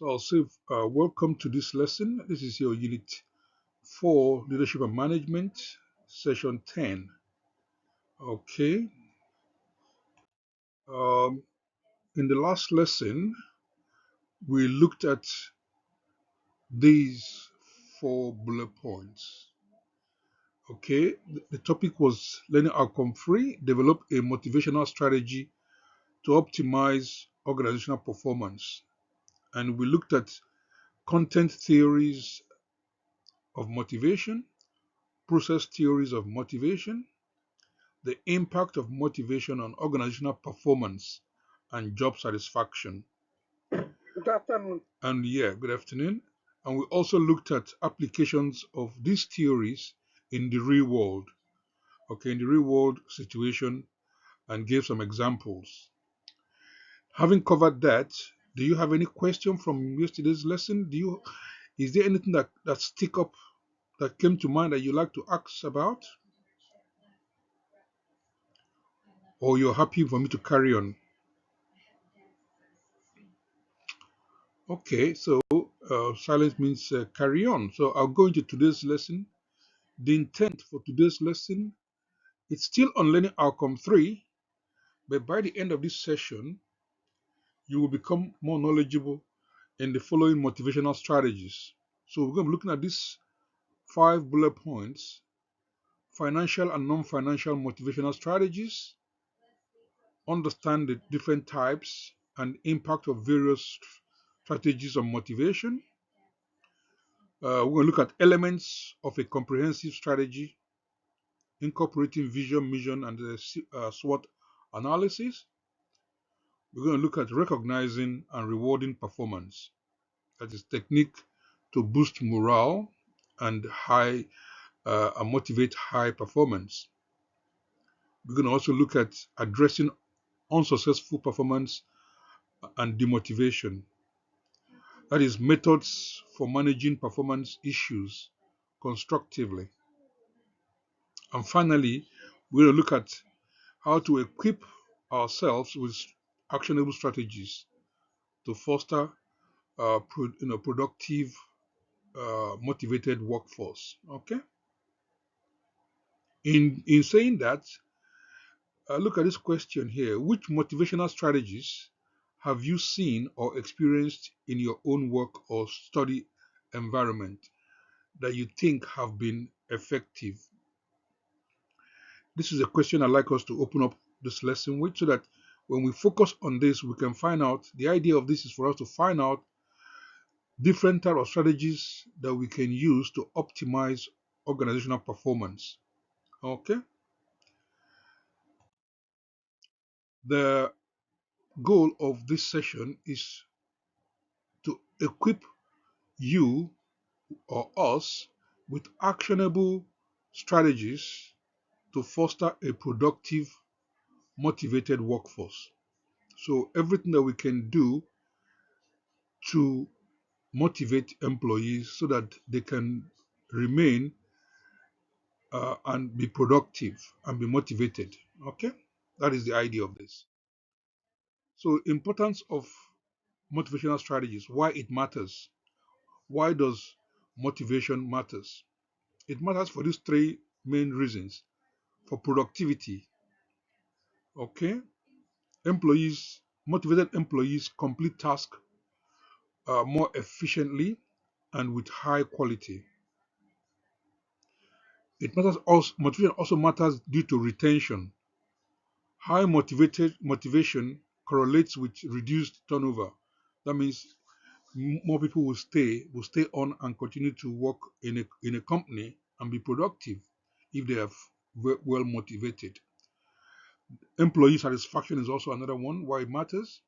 So I'll say, welcome to this lesson. This is your Unit 4, Leadership and Management, Session 10. Okay. Um, in the last lesson, we looked at these 4 bullet points. Okay. The topic was learning outcome free, develop a motivational strategy to optimize organizational performance. And we looked at content theories of motivation, process theories of motivation, the impact of motivation on organizational performance and job satisfaction. Good afternoon. And good afternoon. And we also looked at applications of these theories in the real world, in the real world situation, and gave some examples. Having covered that, do you have any question from yesterday's lesson? Is there anything that stick up that came to mind that you like to ask about? Or you're happy for me to carry on? Okay, so silence means carry on. So I'll go into today's lesson. The intent for today's lesson, it's still on learning outcome 3, but by the end of this session, you will become more knowledgeable in the following motivational strategies. So we're going to be looking at these 5 bullet points: financial and non-financial motivational strategies, understand the different types and impact of various strategies of motivation. We're going to look at elements of a comprehensive strategy, incorporating vision, mission, and the SWOT analysis. We're going to look at recognizing and rewarding performance. That is technique to boost morale and motivate high performance. We're going to also look at addressing unsuccessful performance and demotivation. That is methods for managing performance issues constructively. And finally, we're going to look at how to equip ourselves with actionable strategies to foster productive, motivated workforce. Okay. In saying that, look at this question here: which motivational strategies have you seen or experienced in your own work or study environment that you think have been effective? This is a question I'd like us to open up this lesson with, so that when we focus on this, we can find out. The idea of this is for us to find out different type of strategies that we can use to optimize organizational performance. Okay. The goal of this session is to equip you or us with actionable strategies to foster a productive, motivated workforce. So everything that we can do to motivate employees so that they can remain and be productive and be motivated. Okay, that is the idea of this. So, importance of motivational strategies, why it matters. Why does motivation matters? It matters for these 3 main reasons: for productivity. Okay, motivated employees complete tasks more efficiently and with high quality. Motivation also matters due to retention. High motivation correlates with reduced turnover. That means more people will stay on and continue to work in a company and be productive if they are well motivated. Employee satisfaction is also another one why it matters.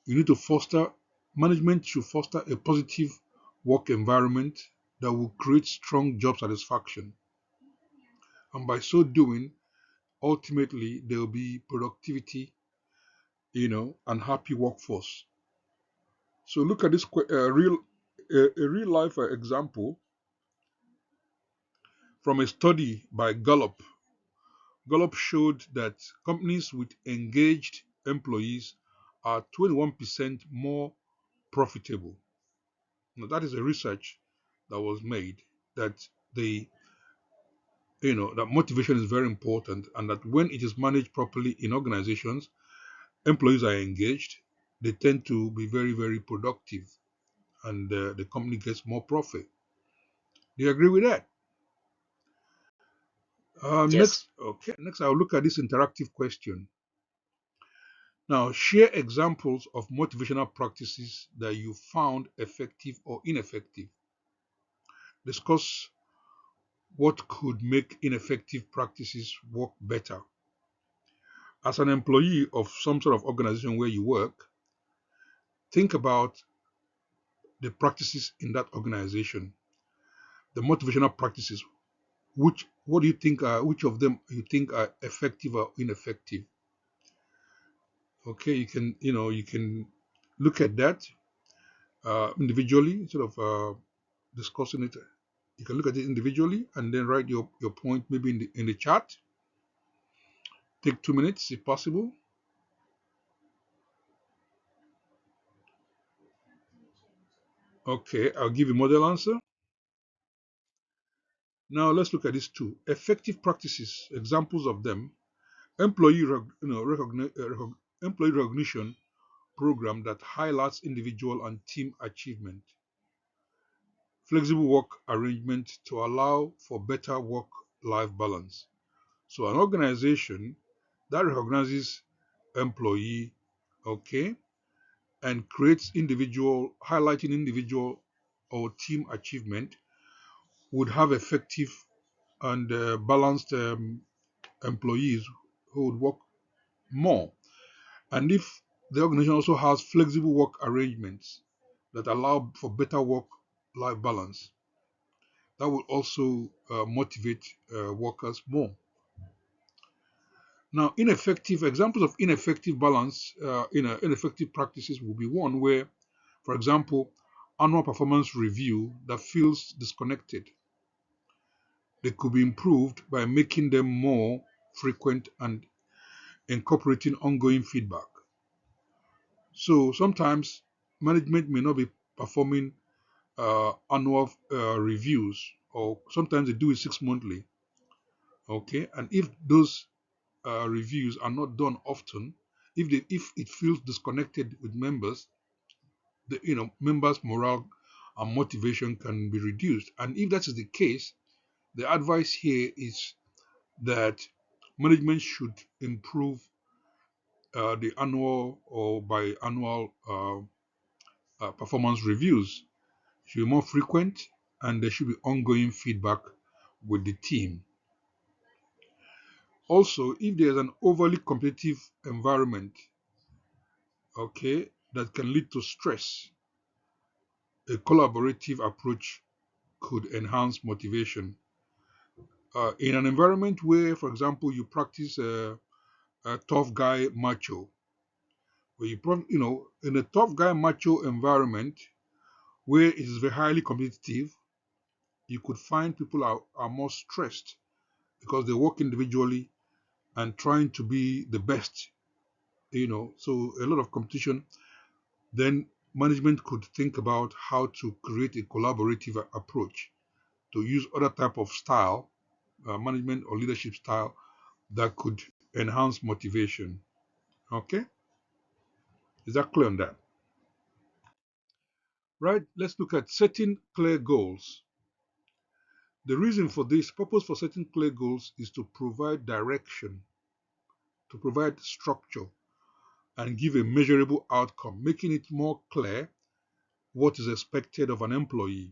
You need to management should foster a positive work environment that will create strong job satisfaction. And by so doing, ultimately there will be productivity, and happy workforce. So look at this a real life example from a study by Gallup. Gallup showed that companies with engaged employees are 21% more profitable. Now, that is a research that was made that the that motivation is very important, and that when it is managed properly in organizations, employees are engaged, they tend to be very, very productive, and the company gets more profit. Do you agree with that? Yes. Next I'll look at this interactive question. Now, share examples of motivational practices that you found effective or ineffective. Discuss what could make ineffective practices work better. As an employee of some sort of organization where you work, think about the practices in that organization, the motivational practices. What do you think which of them you think are effective or ineffective? Okay, you can look at that individually instead of discussing it. You can look at it individually and then write your point maybe in the chat. Take 2 minutes if possible. Okay, I'll give you model answer. Now let's look at these two effective practices. Examples of them: employee recognition program that highlights individual and team achievement. Flexible work arrangement to allow for better work-life balance. So an organization that recognizes employee, okay, and creates highlighting individual or team achievement would have effective and balanced employees who would work more. And if the organization also has flexible work arrangements that allow for better work-life balance, that will also motivate workers more. Now, ineffective examples of ineffective balance, ineffective practices will be one where, for example, annual performance review that feels disconnected. They could be improved by making them more frequent and incorporating ongoing feedback. So sometimes management may not be performing annual reviews, or sometimes they do it 6 monthly. Okay, and if those reviews are not done often, if it feels disconnected with members, the members' morale and motivation can be reduced. And if that is the case, the advice here is that management should improve the annual or biannual performance reviews. Should be more frequent, and there should be ongoing feedback with the team. Also, if there's an overly competitive environment, okay, that can lead to stress, a collaborative approach could enhance motivation. In an environment where, for example, you practice a tough guy macho, where in a tough guy macho environment where it is very highly competitive, you could find people are more stressed because they work individually and trying to be the best, so a lot of competition. Then management could think about how to create a collaborative approach, to use other type of style, management or leadership style that could enhance motivation. Okay, is that clear on that? Right, let's look at setting clear goals. The reason for this purpose for setting clear goals is to provide direction, to provide structure, and give a measurable outcome, making it more clear what is expected of an employee.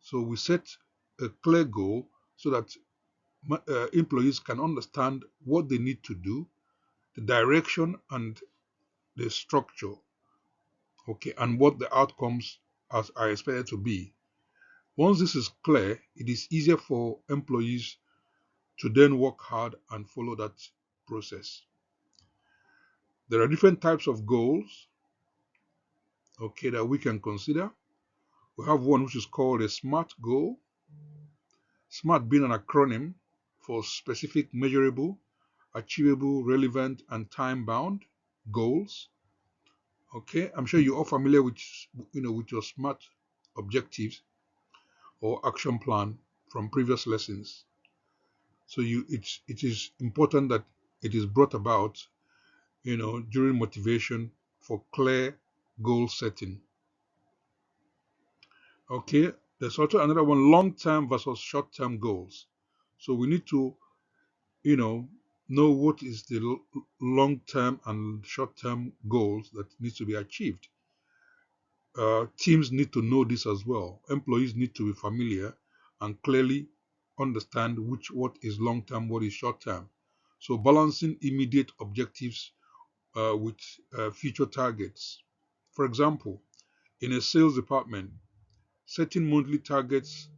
So we set a clear goal so that employees can understand what they need to do, the direction and the structure, okay, and what the outcomes are expected to be. Once this is clear, it is easier for employees to then work hard and follow that process. There are different types of goals, okay, that we can consider. We have one which is called a SMART goal. SMART being an acronym for specific, measurable, achievable, relevant, and time-bound goals. Okay, I'm sure you're all familiar with with your SMART objectives or action plan from previous lessons. So it is important that it is brought about during motivation for clear goal setting. Okay, there's also another one: long-term versus short-term goals. So we need to you know know what is the long-term and short-term goals that needs to be achieved. Teams need to know this as well. Employees need to be familiar and clearly understand what is long term, what is short term. So balancing immediate objectives with future targets. For example, in a sales department, setting monthly targets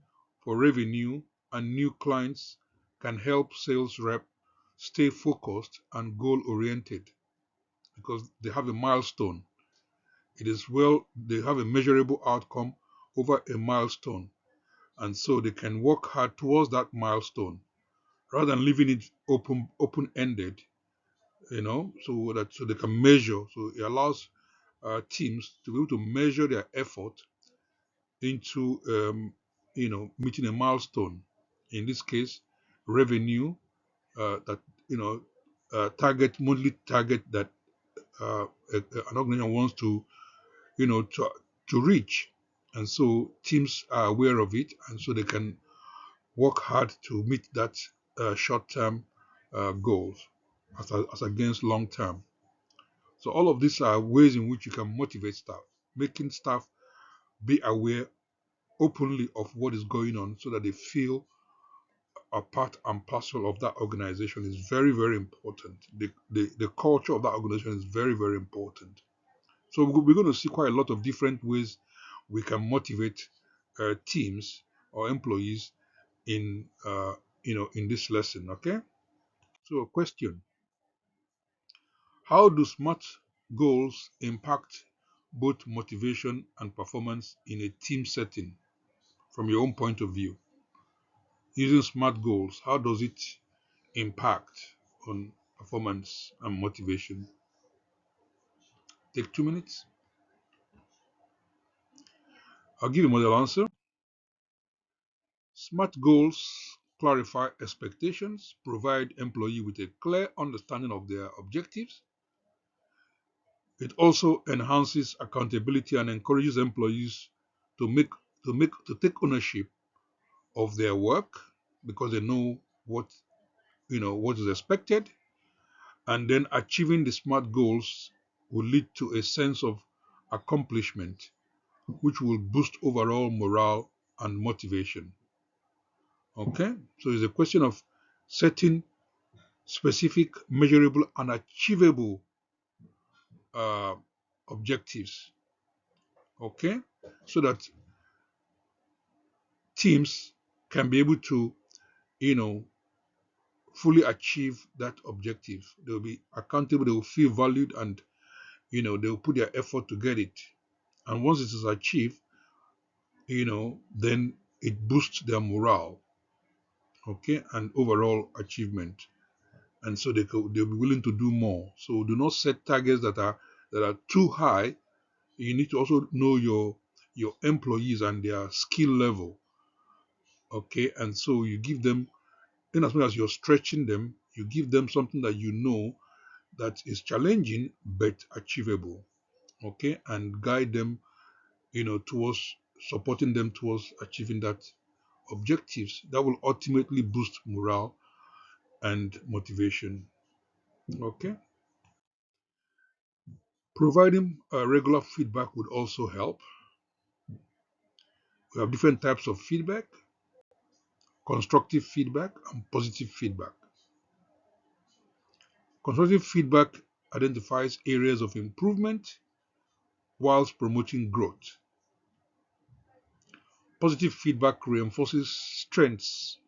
for revenue and new clients can help sales rep stay focused and goal oriented because they have a milestone. It is well, they have a measurable outcome over a milestone, and so they can work hard towards that milestone rather than leaving it open-ended. So they can measure. So it allows teams to be able to measure their effort into meeting a milestone. In this case, revenue that target monthly target that an organization wants to to reach. And so teams are aware of it, and so they can work hard to meet that short-term goals as against long-term. So all of these are ways in which you can motivate staff, making staff be aware openly of what is going on so that they feel a part and parcel of that organization is very, very important. The culture of that organization is very, very important. So we're going to see quite a lot of different ways we can motivate teams or employees in in this lesson. Okay. So question: how do SMART goals impact both motivation and performance in a team setting? From your own point of view, using SMART goals, how does it impact on performance and motivation? Take 2 minutes. I'll give you a model answer. SMART goals clarify expectations, provide employee with a clear understanding of their objectives. It also enhances accountability and encourages employees to take ownership of their work because they know what is expected. And then achieving the SMART goals will lead to a sense of accomplishment, which will boost overall morale and motivation. Okay, so it's a question of setting specific, measurable, and achievable uh, objectives. Okay, so that teams can be able to, you know, fully achieve that objective. They'll be accountable, they will feel valued, and they will put their effort to get it. And once it is achieved, then it boosts their morale, okay, and overall achievement. And so they'll be willing to do more. So do not set targets that are too high. You need to also know your employees and their skill level, okay, and so you give them, in as much as you're stretching them, you give them something that you know that is challenging but achievable, okay, and guide them, towards supporting them towards achieving that objectives that will ultimately boost morale and motivation. Okay, providing regular feedback would also help. We have different types of feedback: constructive feedback and positive feedback. Constructive feedback identifies areas of improvement whilst promoting growth. Positive feedback reinforces strengths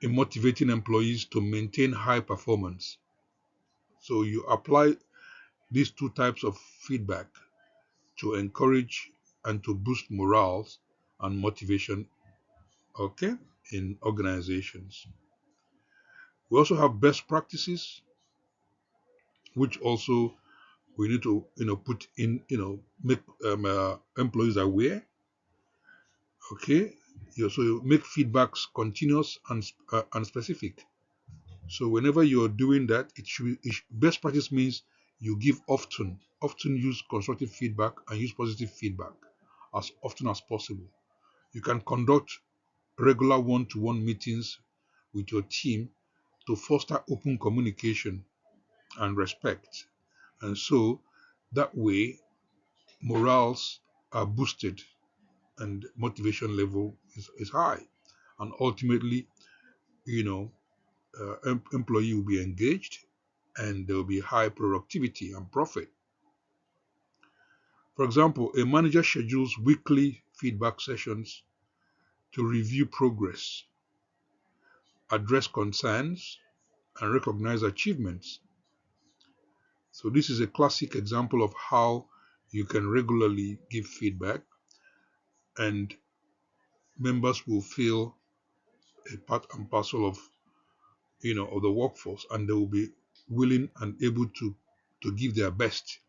in motivating employees to maintain high performance. So you apply these two types of feedback to encourage and to boost morale and motivation, okay, in organizations. We also have best practices, which also We need to, put in, make employees aware. Okay, so you make feedbacks continuous and specific. So whenever you're doing that, best practice means you give often use constructive feedback and use positive feedback as often as possible. You can conduct regular one-to-one meetings with your team to foster open communication and respect. And so that way, morals are boosted and motivation level is high. And ultimately, you know, employee will be engaged and there will be high productivity and profit. For example, a manager schedules weekly feedback sessions to review progress, address concerns, and recognize achievements. So this is a classic example of how you can regularly give feedback and members will feel a part and parcel of the workforce, and they will be willing and able to give their best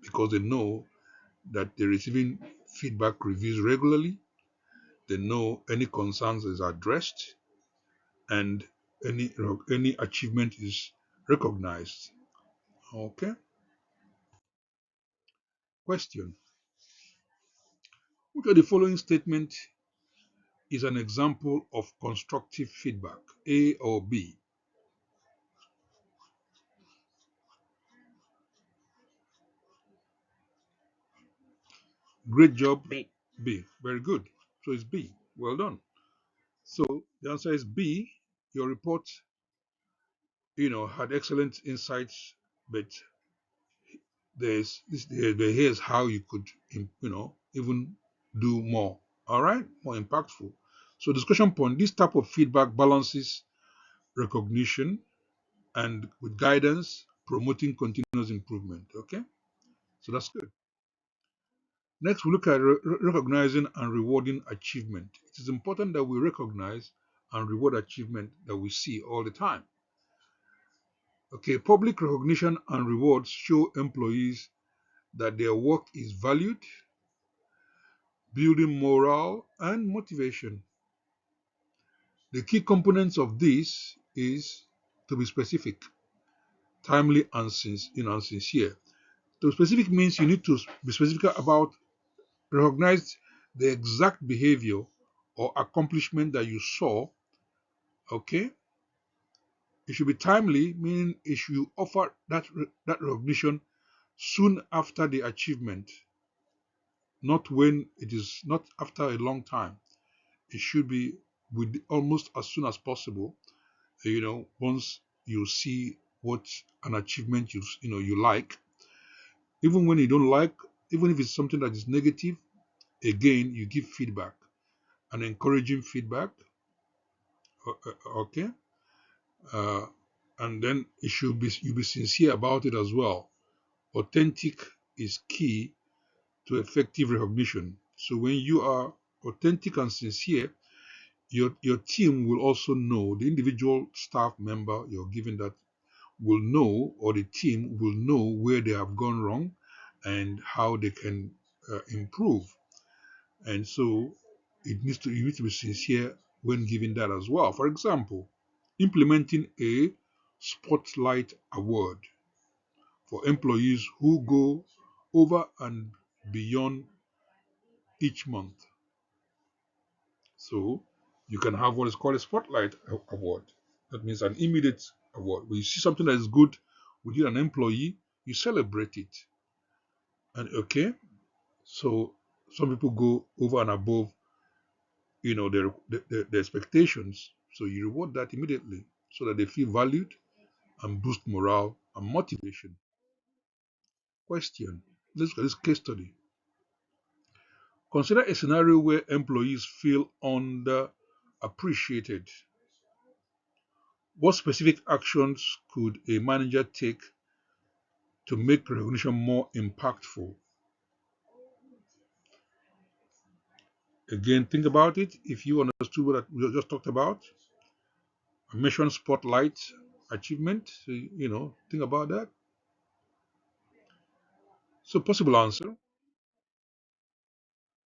because they know that they're receiving feedback reviews regularly. They know any concerns is addressed and any achievement is recognized. Okay. Question: which of the following statement is an example of constructive feedback? A or B? Great job. B. B. Very good. So it's B. Well done. So the answer is B. Your report, had excellent insights, but here's how you could, even do more. All right, more impactful. So discussion point: this type of feedback balances recognition and with guidance, promoting continuous improvement. Okay, so that's good. Next, we look at recognizing and rewarding achievement. It is important that we recognize and reward achievement that we see all the time. Okay, public recognition and rewards show employees that their work is valued, building morale and motivation. The key components of this is to be specific, timely, and sincere. To be specific means you need to be specific about recognize the exact behavior or accomplishment that you saw. Okay, it should be timely, meaning it should offer that recognition soon after the achievement, not when it is not after a long time. It should be with almost as soon as possible. Once you see what an achievement you like, even when you don't like, even if it's something that is negative, again you give feedback, an encouraging feedback. Okay, uh, and then it should be you be sincere about it as well. Authentic is key to effective recognition. So when you are authentic and sincere, your team will also know, the individual staff member you're giving that will know, or the team will know where they have gone wrong and how they can improve. And so you need to be sincere when giving that as well. For example, implementing a spotlight award for employees who go over and beyond each month. So you can have what is called a spotlight award. That means an immediate award. When you see something that is good within an employee, you celebrate it. And okay, so some people go over and above, their expectations. So you reward that immediately so that they feel valued and boost morale and motivation. Question. Let's look at this case study. Consider a scenario where employees feel underappreciated. What specific actions could a manager take to make recognition more impactful? Again, think about it. If you understood what we just talked about, I mentioned spotlight achievement. So, think about that. So possible answer,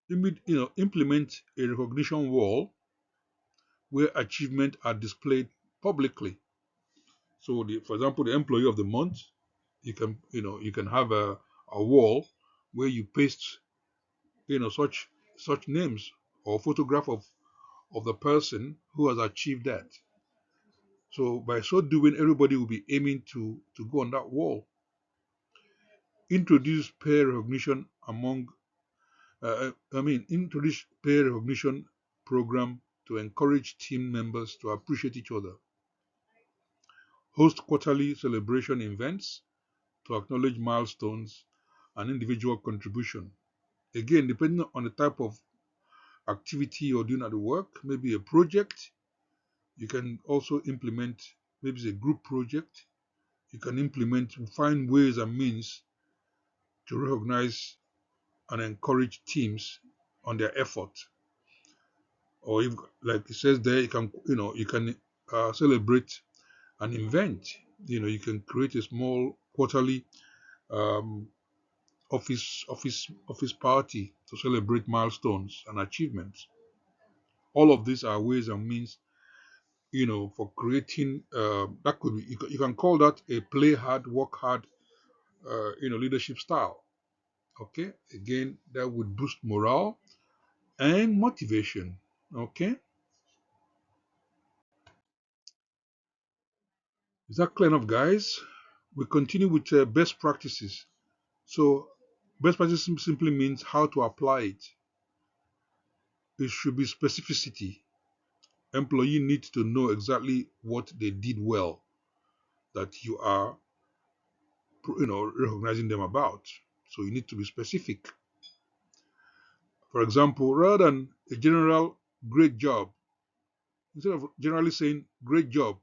implement a recognition wall where achievements are displayed publicly. So, for example, the employee of the month, you can have a wall where you paste, such names or photograph of the person who has achieved that. So by so doing, everybody will be aiming to go on that wall. Introduce peer recognition introduce peer recognition program to encourage team members to appreciate each other. Host quarterly celebration events to acknowledge milestones and individual contribution. Again, depending on the type of activity you're doing at the work, maybe a project, you can also implement, maybe it's a group project, you can find ways and means to recognize and encourage teams on their effort. Or if, like it says there, you can celebrate an event. You can create a small quarterly um, office party to celebrate milestones and achievements. All of these are ways and means, for creating. That could be, you can call that a play hard, work hard, leadership style. Okay, again, that would boost morale and motivation. Okay, is that clear enough, guys? We continue with best practices. So, best practices simply means how to apply it. It should be specificity. Employee needs to know exactly what they did well that you are, recognizing them about. So you need to be specific. For example, rather than a general great job, instead of generally saying great job,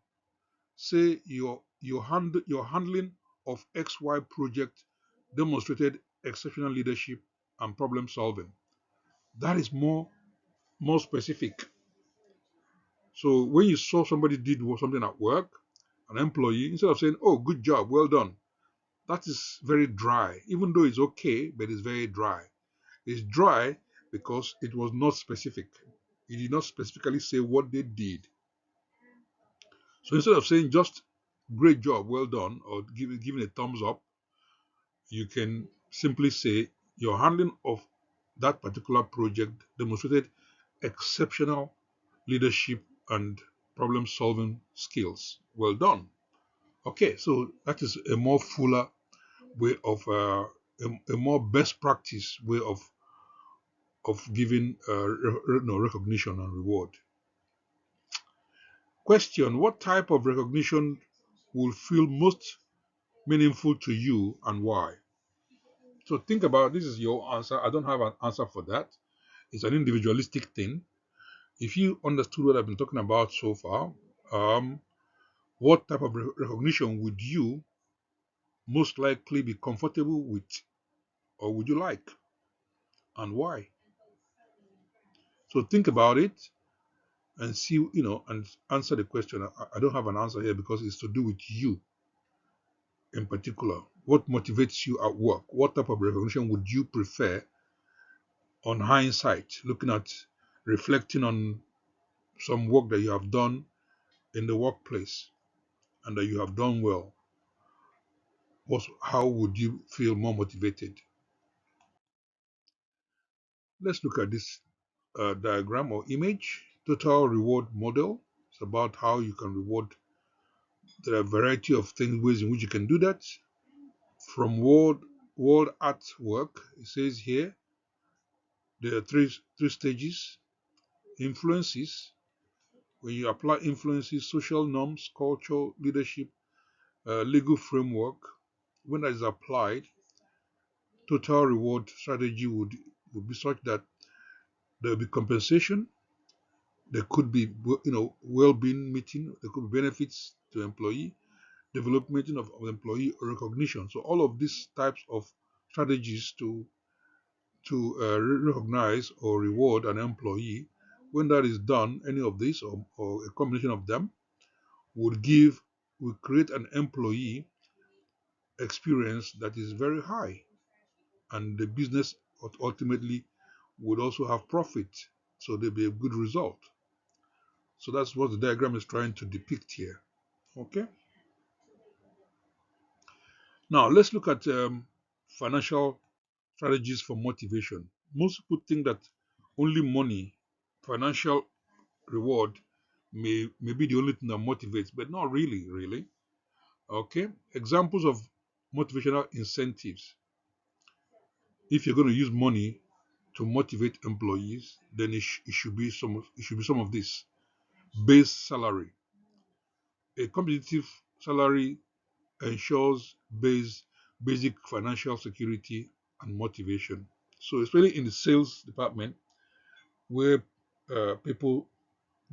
say your handling of XY project demonstrated exceptional leadership and problem solving. That is more specific. So when you saw somebody did something at work, an employee, instead of saying, "Oh, good job, well done," that is very dry. Even though it's okay, but it's very dry. It's dry because it was not specific. It did not specifically say what they did. So instead of saying just "great job, well done," or giving a thumbs up, you can simply say your handling of that particular project demonstrated exceptional leadership and problem solving skills. Well done. Okay, so that is a more fuller way of a more best practice way of giving recognition and reward. Question: what type of recognition will feel most meaningful to you and why? So think about, this is your answer. I don't have an answer for that. It's an individualistic thing. If you understood what I've been talking about so far, what type of recognition would you most likely be comfortable with, or would you like, and why? So think about it and see, and answer the question. I don't have an answer here because it's to do with you in particular. What motivates you at work? What type of recognition would you prefer on hindsight, looking at, reflecting on some work that you have done in the workplace and that you have done well? How would you feel more motivated? Let's look at this diagram or image. Total reward model. It's about how you can reward. There are a variety of things, ways in which you can do that. From world artwork, it says here there are three stages. Influences. When you apply influences, social norms, culture, leadership, legal framework, when that is applied, total reward strategy would be such that there will be compensation. There could be, well-being meeting. There could be benefits to employee, development of employee recognition. So all of these types of strategies to recognize or reward an employee, when that is done, any of this or a combination of them will create an employee experience that is very high. and the business ultimately would also have profit. So there'll be a good result. So that's what the diagram is trying to depict here. Okay. Now let's look at financial strategies for motivation. Most people think that only money, financial reward, may be the only thing that motivates, but not really, really. Okay. Examples of motivational incentives. If you're going to use money to motivate employees, then it should be some of this. Base salary. A competitive salary ensures basic financial security and motivation. So especially in the sales department where people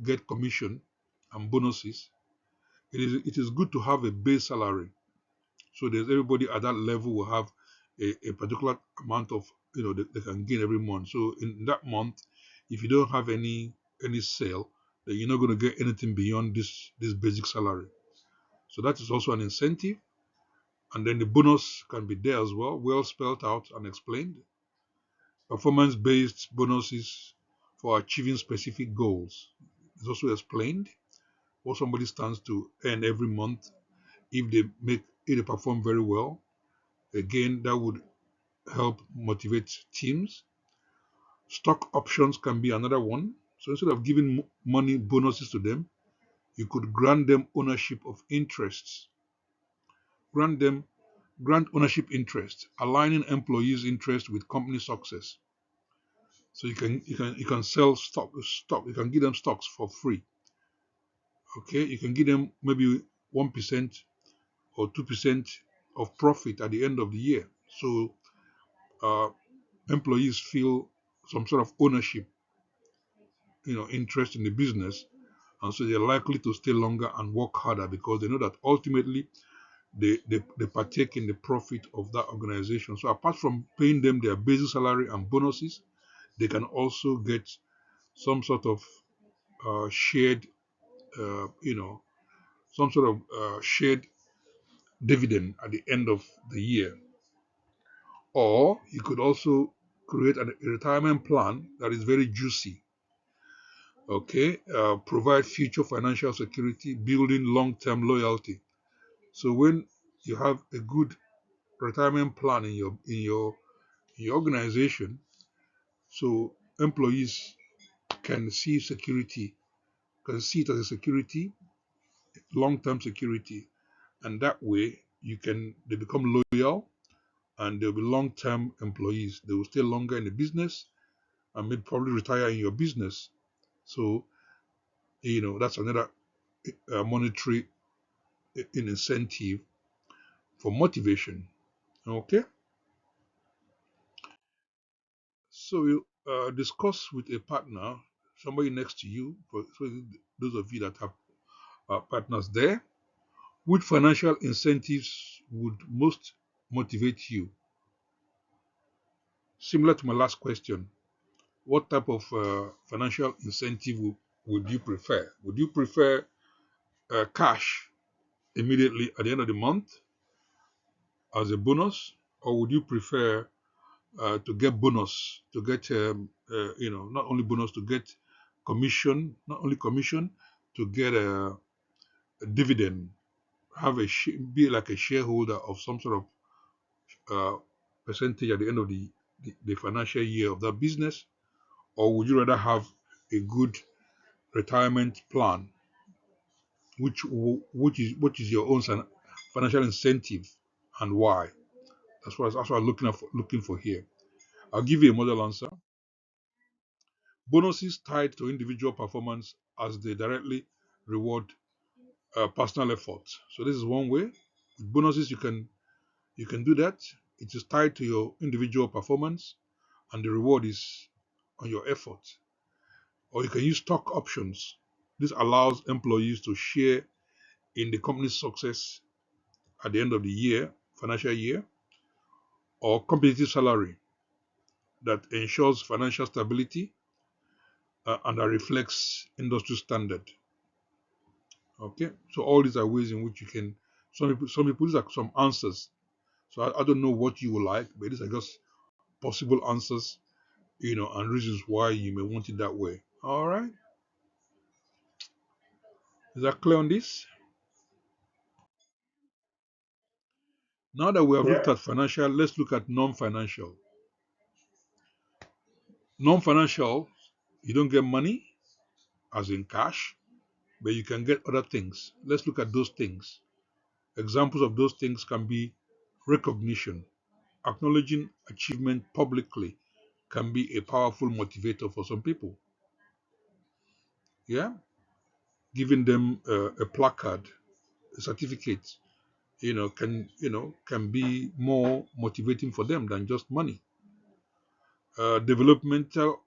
get commission and bonuses, it is good to have a base salary. So there's everybody at that level will have a particular amount of they can gain every month. So in that month, if you don't have any sale, then you're not going to get anything beyond this basic salary. So that is also an incentive. And then the bonus can be there as well spelled out and explained. Performance-based bonuses for achieving specific goals is also explained. What somebody stands to earn every month if they perform very well. Again, that would help motivate teams. Stock options can be another one. So instead of giving money bonuses to them, you could grant them ownership of interests. Grant them grant ownership interest, aligning employees' interest with company success. So you can sell stock. You can give them stocks for free. Okay, you can give them maybe 1% or 2% of profit at the end of the year. So uh, employees feel some sort of ownership, interest in the business, and so they're likely to stay longer and work harder because they know that ultimately they partake in the profit of that organization. So apart from paying them their basic salary and bonuses, they can also get some sort of shared, uh, you know, some sort of shared dividend at the end of the year. Or you could also create a retirement plan that is very juicy. Okay, provide future financial security, building long-term loyalty. So when you have a good retirement plan in your organization, so employees can see security, can see it as a security, long-term security, and that way they become loyal and they'll be long-term employees. They will stay longer in the business and may probably retire in your business. So that's another monetary incentive for motivation. Okay, so you discuss with a partner, somebody next to you. So those of you that have partners there, which financial incentives would most motivate you? Similar to my last question, what type of financial incentive would you prefer? Would you prefer cash immediately at the end of the month as a bonus, or would you prefer to get bonus, to get not only bonus, to get commission, not only commission, to get a dividend, have be like a shareholder of some sort of percentage at the end of the financial year of that business, or would you rather have a good retirement plan, which is your own financial incentive, and why? That's what I'm looking for here. I'll give you a model answer. Bonuses tied to individual performance as they directly reward personal effort. So this is one way. With bonuses, you can do that. It is tied to your individual performance, and the reward is on your effort. Or you can use stock options. This allows employees to share in the company's success at the end of the financial year, or competitive salary that ensures financial stability and that reflects industry standard. Okay, so all these are ways in which you can. Some people, these are some answers. So I don't know what you will like, but these are just possible answers, and reasons why you may want it that way. All right. Is that clear on this? Now that we have Yeah. looked at financial, let's look at non-financial. Non-financial, you don't get money, as in cash, but you can get other things. Let's look at those things. Examples of those things can be recognition. Acknowledging achievement publicly can be a powerful motivator for some people. Yeah, giving them a placard, a certificate, can be more motivating for them than just money. Developmental,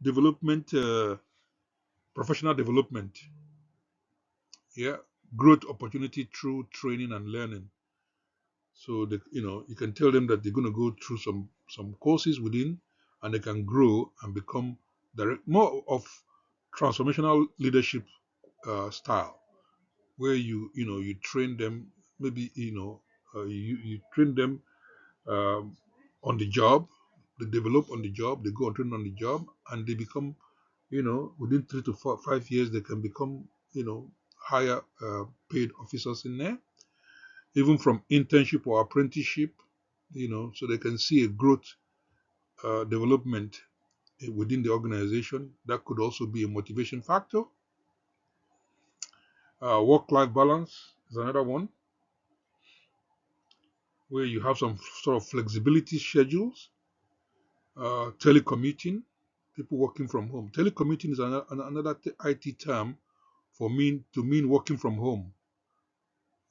development, professional development. Yeah, growth opportunity through training and learning. So you can tell them that they're going to go through some courses within, and they can grow and become more of transformational leadership style, where you train them. Maybe you train them on the job. They develop on the job. They go and train on the job, and they become within 3 to 5 years they can become higher paid officers in there, even from internship or apprenticeship, so they can see a growth development within the organization. That could also be a motivation factor. Work-life balance is another one, where you have some sort of flexibility schedules. Telecommuting, people working from home. Telecommuting is another IT term for mean working from home.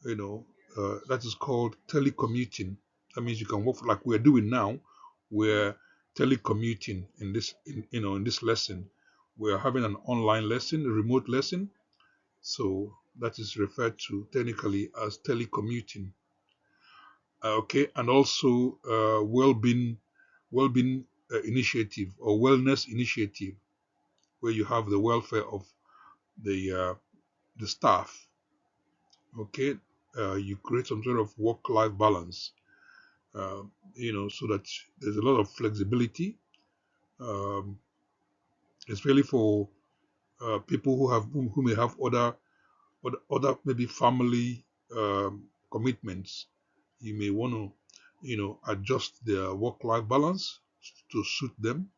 You know, that is called telecommuting. That means you can work like we're doing now. We're telecommuting in this lesson. We're having an online lesson, a remote lesson. So that is referred to technically as telecommuting. Okay, and also well-being initiative or wellness initiative, where you have the welfare of the staff. Okay, you create some sort of work-life balance. uh, so that there's a lot of flexibility, um, especially for people who may have other maybe family commitments. You may want to, adjust their work-life balance to suit them.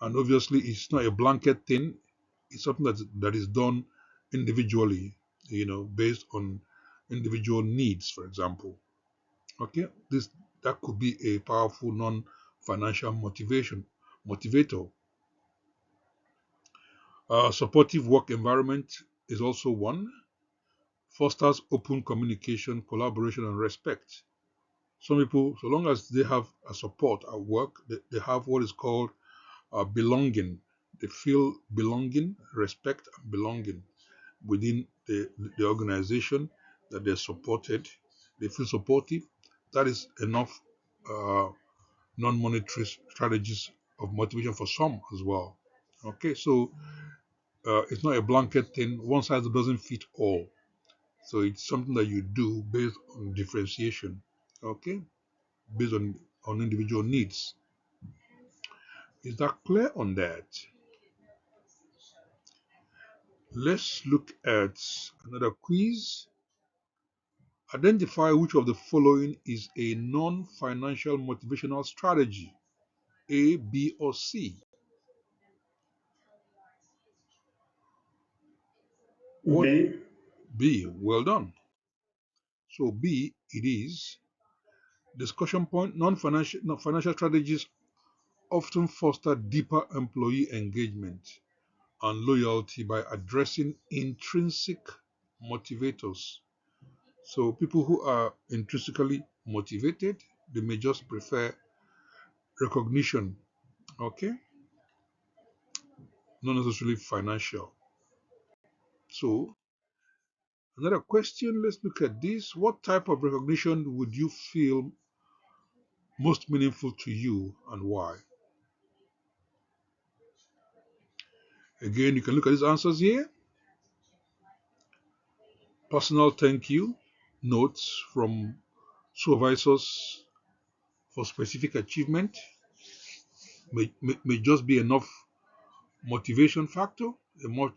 And obviously, it's not a blanket thing. It's something that is done individually, based on individual needs, for example. Okay, that could be a powerful non-financial motivator. Supportive work environment is also one. Fosters open communication, collaboration, and respect. Some people, so long as they have a support at work, they have what is called belonging. They feel belonging, respect, and belonging within the organization, that they're supported. They feel supportive. That is enough uh, non-monetary strategies of motivation for some as well. Okay, so it's not a blanket thing. One size doesn't fit all. So it's something that you do based on differentiation. Okay, based on individual needs. Is that clear on that? Let's look at another quiz. Identify which of the following is a non-financial motivational strategy: A, B, or C. What? B. B. Well done. So B, it is. Discussion point: non-financial strategies often foster deeper employee engagement and loyalty by addressing intrinsic motivators. So people who are intrinsically motivated, they may just prefer recognition, okay, not necessarily financial. So another question, let's look at this. What type of recognition would you feel most meaningful to you and why? Again, you can look at these answers here. Personal thank you notes from supervisors for specific achievement may just be enough motivation factor, a more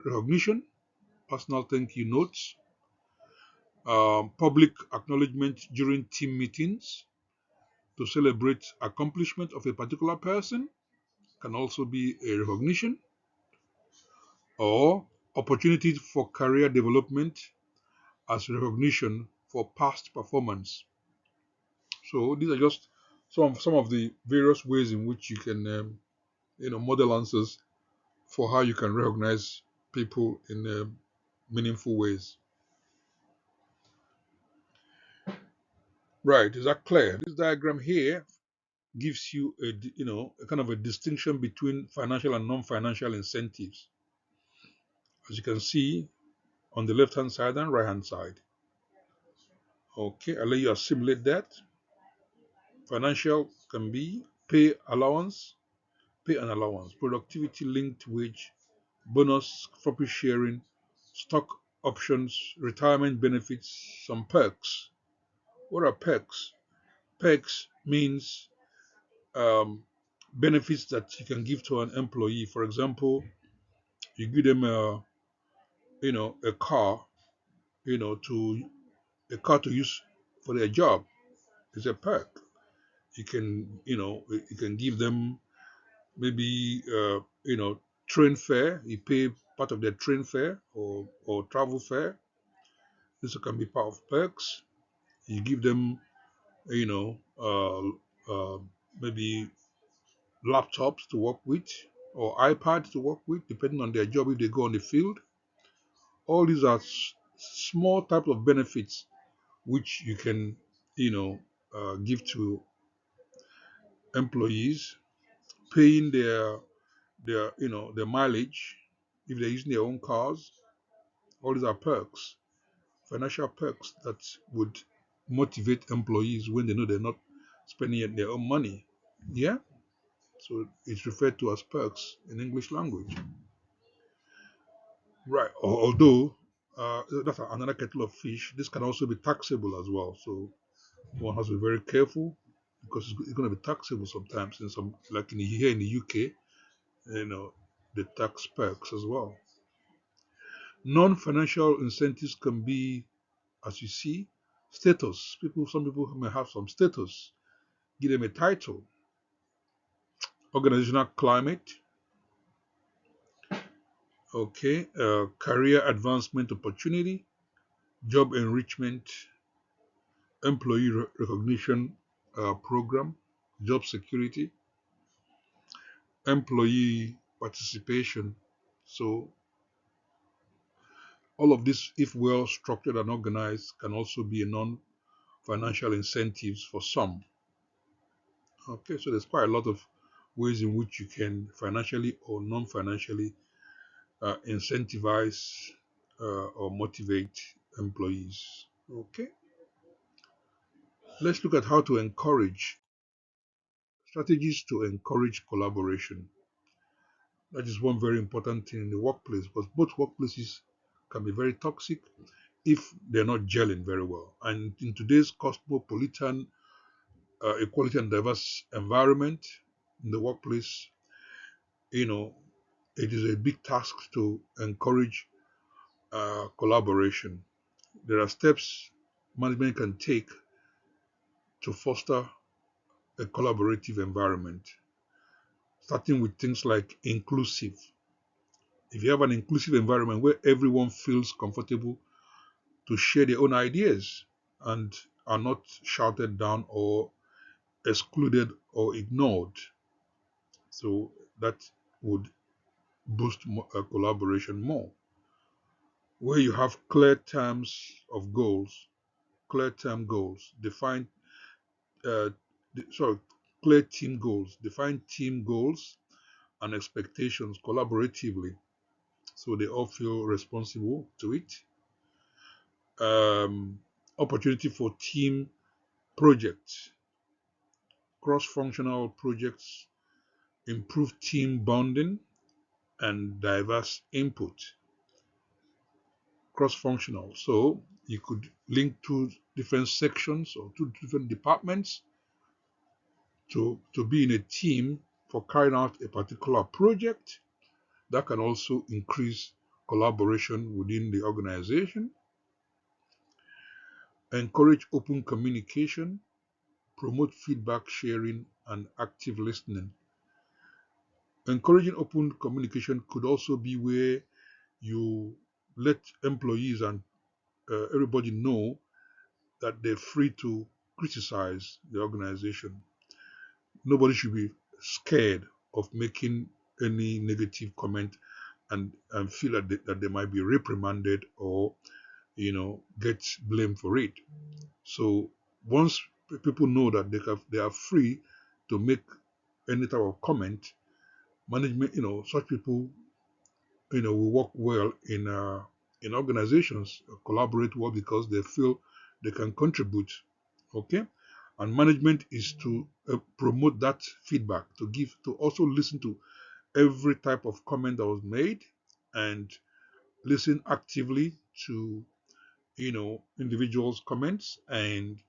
recognition, personal thank you notes, public acknowledgement during team meetings to celebrate accomplishment of a particular person can also be a recognition, or opportunities for career development as recognition for past performance. So these are just some of the various ways in which you can model answers for how you can recognize people in meaningful ways. Right? Is that clear? This diagram here gives you a kind of a distinction between financial and non-financial incentives, as you can see on the left hand side and right hand side. Okay, I'll let you assimilate that. Financial can be pay and allowance, productivity linked wage, bonus, profit sharing, stock options, retirement benefits, some perks. What are perks? Perks means um, benefits that you can give to an employee. For example, you give them a car, to a car to use for their job. It's a perk. You can give them maybe train fare. You pay part of their train fare or travel fare. This can be part of perks. You give them you know uh, maybe laptops to work with or iPads to work with, depending on their job if they go on the field. All these are small type of benefits which you can give to employees, paying their mileage if they're using their own cars. All these are perks, financial perks that would motivate employees when they know they're not spending their own money. Yeah, so it's referred to as perks in English language. Right. Although that's another kettle of fish. This can also be taxable as well. So one has to be very careful because it's going to be taxable sometimes in some, like here in the UK, the tax perks as well. Non-financial incentives can be, as you see, status. Some people may have some status. Give them a title. Organizational climate. Okay. Career advancement opportunity. Job enrichment. Employee recognition program. Job security. Employee participation. So all of this, if well structured and organized, can also be a non-financial incentives for some. Okay, so there's quite a lot of ways in which you can financially or non-financially incentivize or motivate employees. Okay, let's look at how to encourage strategies to encourage collaboration. That is one very important thing in the workplace because both workplaces can be very toxic if they're not gelling very well. And in today's cosmopolitan, equality and diverse environment in the workplace, you know, it is a big task to encourage collaboration. There are steps management can take to foster a collaborative environment, starting with things like inclusive. If you have an inclusive environment where everyone feels comfortable to share their own ideas and are not shouted down or excluded or ignored, so that would boost collaboration more. Where you have clear terms of goals, clear term goals, uh, sorry, clear team goals, define team goals and expectations collaboratively, so they all feel responsible to it. Um, Opportunity for team projects, cross-functional projects, improve team bonding and diverse input. Cross-functional, so you could link two different sections or two different departments to be in a team for carrying out a particular project. That can also increase collaboration within the organization. Encourage open communication, promote feedback sharing, and active listening. Encouraging open communication could also be where you let employees and everybody know that they're free to criticize the organization. Nobody should be scared of making any negative comment and feel that they might be reprimanded or get blamed for it. So once people know that they are free to make any type of comment, management, such people, will work well in organizations, collaborate well because they feel they can contribute. Okay, and management is to promote that feedback, to also listen to every type of comment that was made, and listen actively to individuals' comments and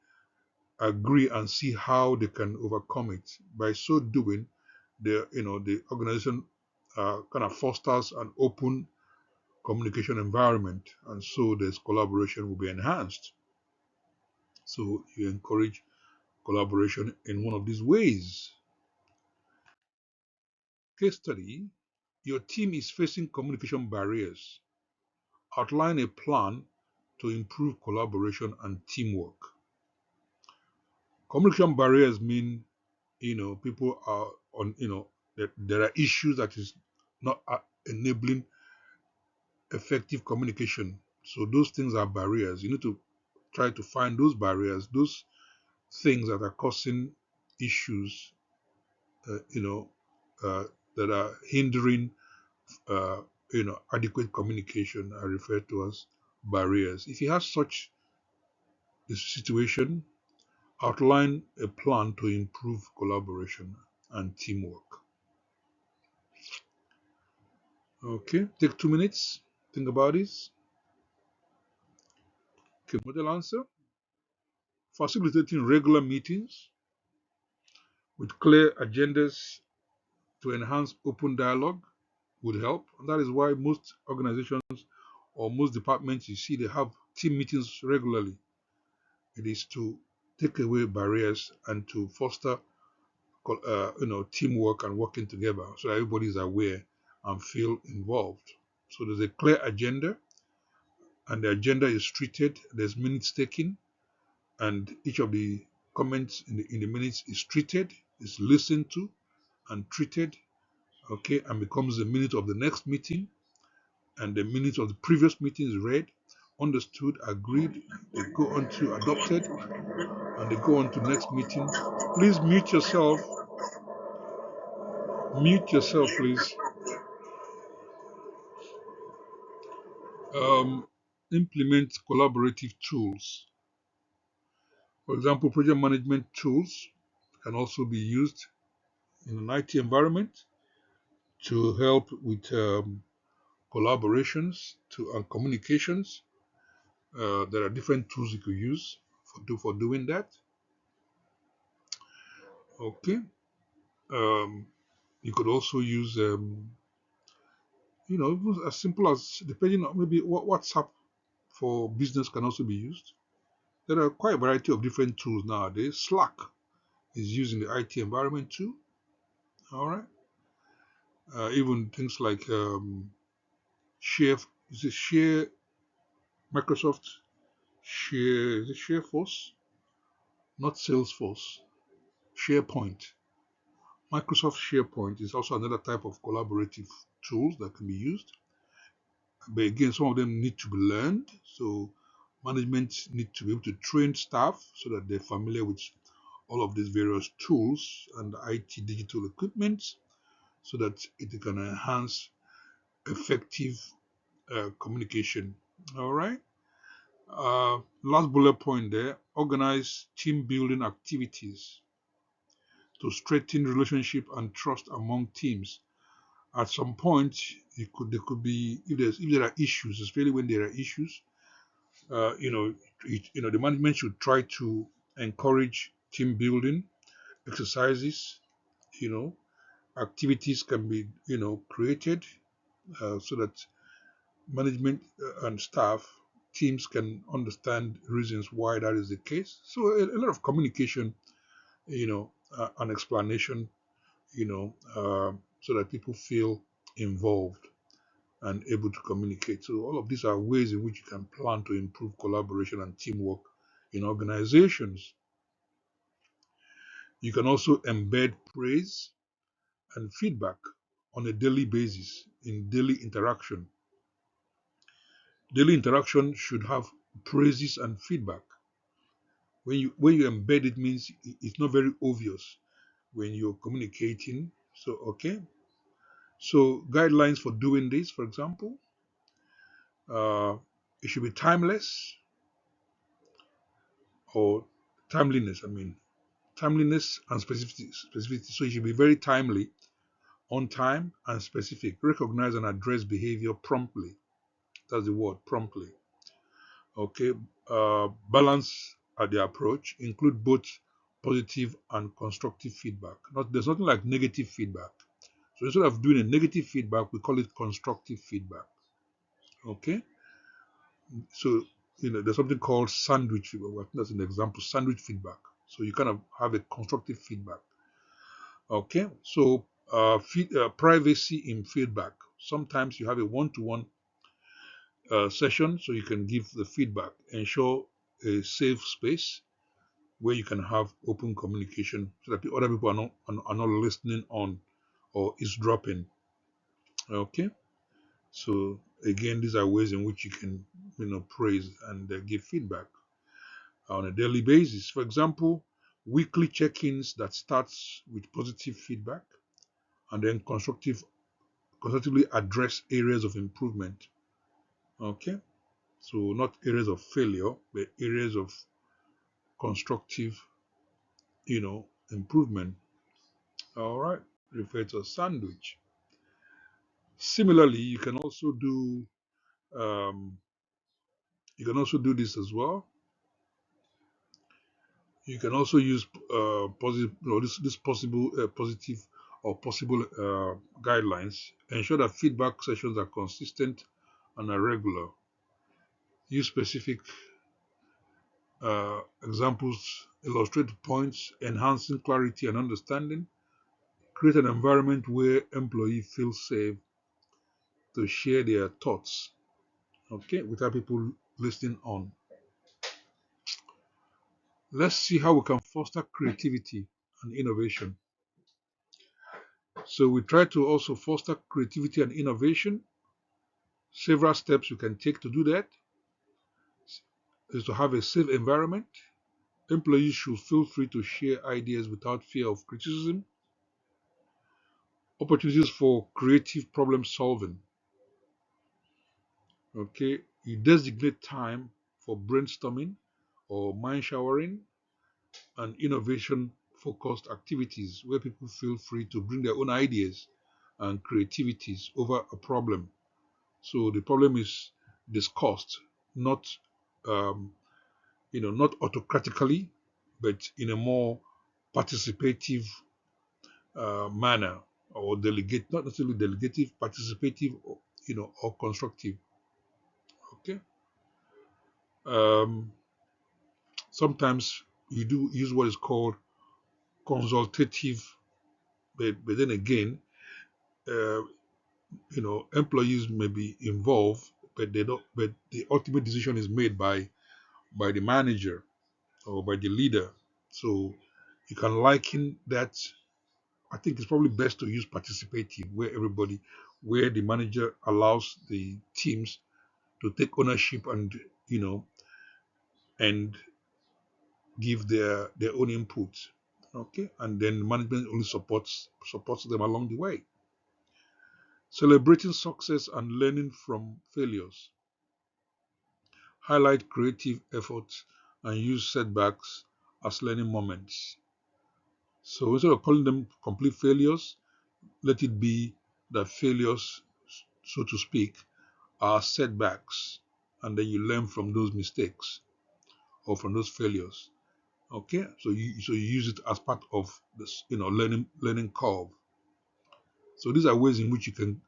agree and see how they can overcome it. By so doing, the organization kind of fosters an open communication environment, and so this collaboration will be enhanced. So you encourage collaboration in one of these ways. Case study: your team is facing communication barriers. Outline a plan to improve collaboration and teamwork. Communication barriers mean, people are on, that there are issues that is not enabling effective communication. So those things are barriers. You need to try to find those barriers, those things that are causing issues, uh, you know, uh, that are hindering, uh, adequate communication are referred to as barriers. If you have such a situation, outline a plan to improve collaboration and teamwork. Okay, take 2 minutes. Think about this. Okay, model answer. Facilitating regular meetings with clear agendas to enhance open dialogue would help. And that is why most organizations or most departments you see they have team meetings regularly. It is to take away barriers and to foster teamwork and working together so that everybody is aware and feel involved. So there's a clear agenda, and the agenda is treated. There's minutes taken, and each of the comments in the minutes is treated, is listened to, and treated. Okay, and becomes the minute of the next meeting, and the minutes of the previous meeting is read, understood, agreed. They go on to adopted, and they go on to next meeting. Please mute yourself. Mute yourself, please. Implement collaborative tools. For example, project management tools can also be used in an IT environment to help with collaborations and communications. There are different tools you could use for doing that. Okay. Um, you could also use, even as simple as, depending on maybe what WhatsApp for business can also be used. There are quite a variety of different tools nowadays. Slack is used in the IT environment too. All right. Even things like Share, is it Share, Microsoft Share, is it Shareforce? Not Salesforce. SharePoint. Microsoft SharePoint is also another type of collaborative tools that can be used. But again, some of them need to be learned. So management need to be able to train staff so that they're familiar with all of these various tools and IT digital equipment so that it can enhance effective communication. All right. Last bullet point there: organize team building activities to strengthen relationship and trust among teams. At some point, there could be, if there are issues, especially when there are issues, the management should try to encourage team building exercises, activities can be, created so that management and staff teams can understand reasons why that is the case. So a lot of communication, and explanation, so that people feel involved and able to communicate. So all of these are ways in which you can plan to improve collaboration and teamwork in organizations. You can also embed praise and feedback on a daily basis in daily interaction. Daily interaction should have praises and feedback. When you embed it means it's not very obvious when you're communicating. So okay. So guidelines for doing this, for example, uh, it should be timeless or timeliness. I mean, timeliness and specificity. Specificity. So it should be very timely, on time, and specific. Recognize and address behavior promptly. That's the word, promptly. Okay. Balance at the approach. Include both positive and constructive feedback. There's nothing like negative feedback. So instead of doing a negative feedback, we call it constructive feedback. Okay. So there's something called sandwich feedback. Well, that's an example. Sandwich feedback. So you kind of have a constructive feedback. Okay. So privacy in feedback. Sometimes you have a one-to-one session, so you can give the feedback. Ensure a safe space where you can have open communication, so that other people are not listening on or eavesdropping. Okay. So again, these are ways in which you can, praise and give feedback on a daily basis. For example, weekly check-ins that starts with positive feedback and then constructively address areas of improvement. Okay, so not areas of failure, but areas of constructive, improvement. All right, refer to a sandwich. Similarly, um, you can also do this as well. You can also use positive, this possible positive or possible guidelines. Ensure that feedback sessions are consistent and are regular. Use specific examples, illustrate points, enhancing clarity and understanding. Create an environment where employees feel safe to share their thoughts. Okay, without people listening on. Let's see how we can foster creativity and innovation. So we try to also foster creativity and innovation. Several steps you can take to do that is to have a safe environment. Employees should feel free to share ideas without fear of criticism. Opportunities for creative problem solving. Okay, you designate time for brainstorming or mind showering and innovation focused activities where people feel free to bring their own ideas and creativities over a problem. So the problem is discussed, not um, not autocratically, but in a more participative manner, or delegate, not necessarily delegative, participative, or constructive. Okay. Um, Sometimes you do use what is called consultative, but then again, uh, employees may be involved, but they don't. But the ultimate decision is made by the manager or by the leader. So you can liken that. I think it's probably best to use participative, where the manager allows the teams to take ownership and you know and give their own input. Okay, and then management only supports them along the way. Celebrating success and learning from failures. Highlight creative efforts and use setbacks as learning moments. So instead of calling them complete failures, let it be that failures, so to speak, are setbacks, and then you learn from those mistakes or from those failures. Okay, so you use it as part of this, learning curve. So these are ways in which you can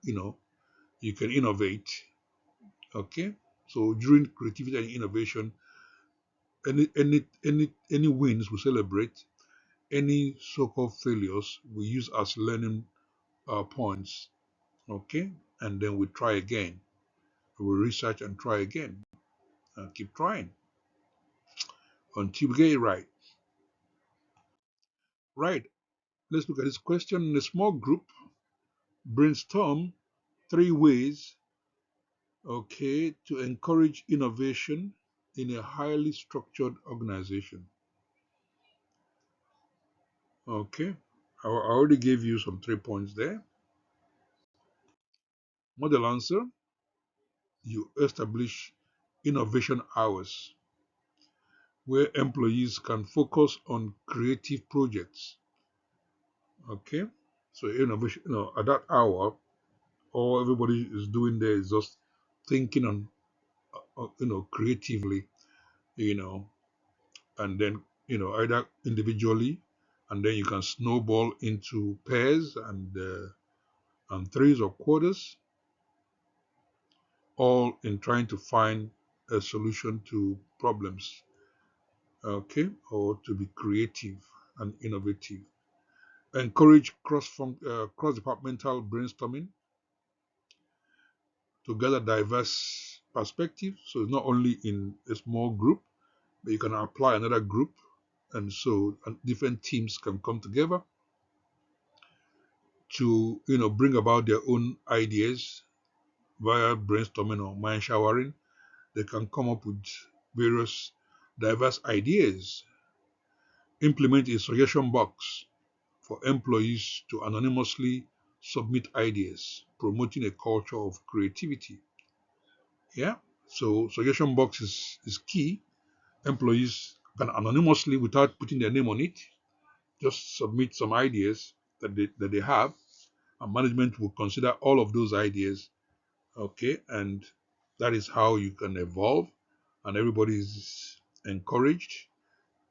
innovate. Okay, so during creativity and innovation, any wins we celebrate, any so-called failures we use as learning points. Okay, and then we try again. We research and try again and keep trying until we get it right. Right. Let's look at this question. In a small group, brainstorm 3 ways, okay, to encourage innovation in a highly structured organization. Okay, I already gave you some 3 points there. Model answer: you establish innovation hours where employees can focus on creative projects. Okay, so innovation, at that hour, all everybody is doing there is just thinking on, creatively, you know, and then, either individually, and then you can snowball into pairs and threes or quarters, all in trying to find a solution to problems, okay, or to be creative and innovative. Encourage cross-departmental brainstorming to gather diverse perspectives. So it's not only in a small group, but you can apply another group, and so different teams can come together to bring about their own ideas via brainstorming or mind showering. They can come up with various diverse ideas. Implement a suggestion box for employees to anonymously submit ideas, promoting a culture of creativity. Yeah. So suggestion box is key. Employees can anonymously, without putting their name on it, just submit some ideas that they have, and management will consider all of those ideas. Okay, and that is how you can evolve, and everybody is encouraged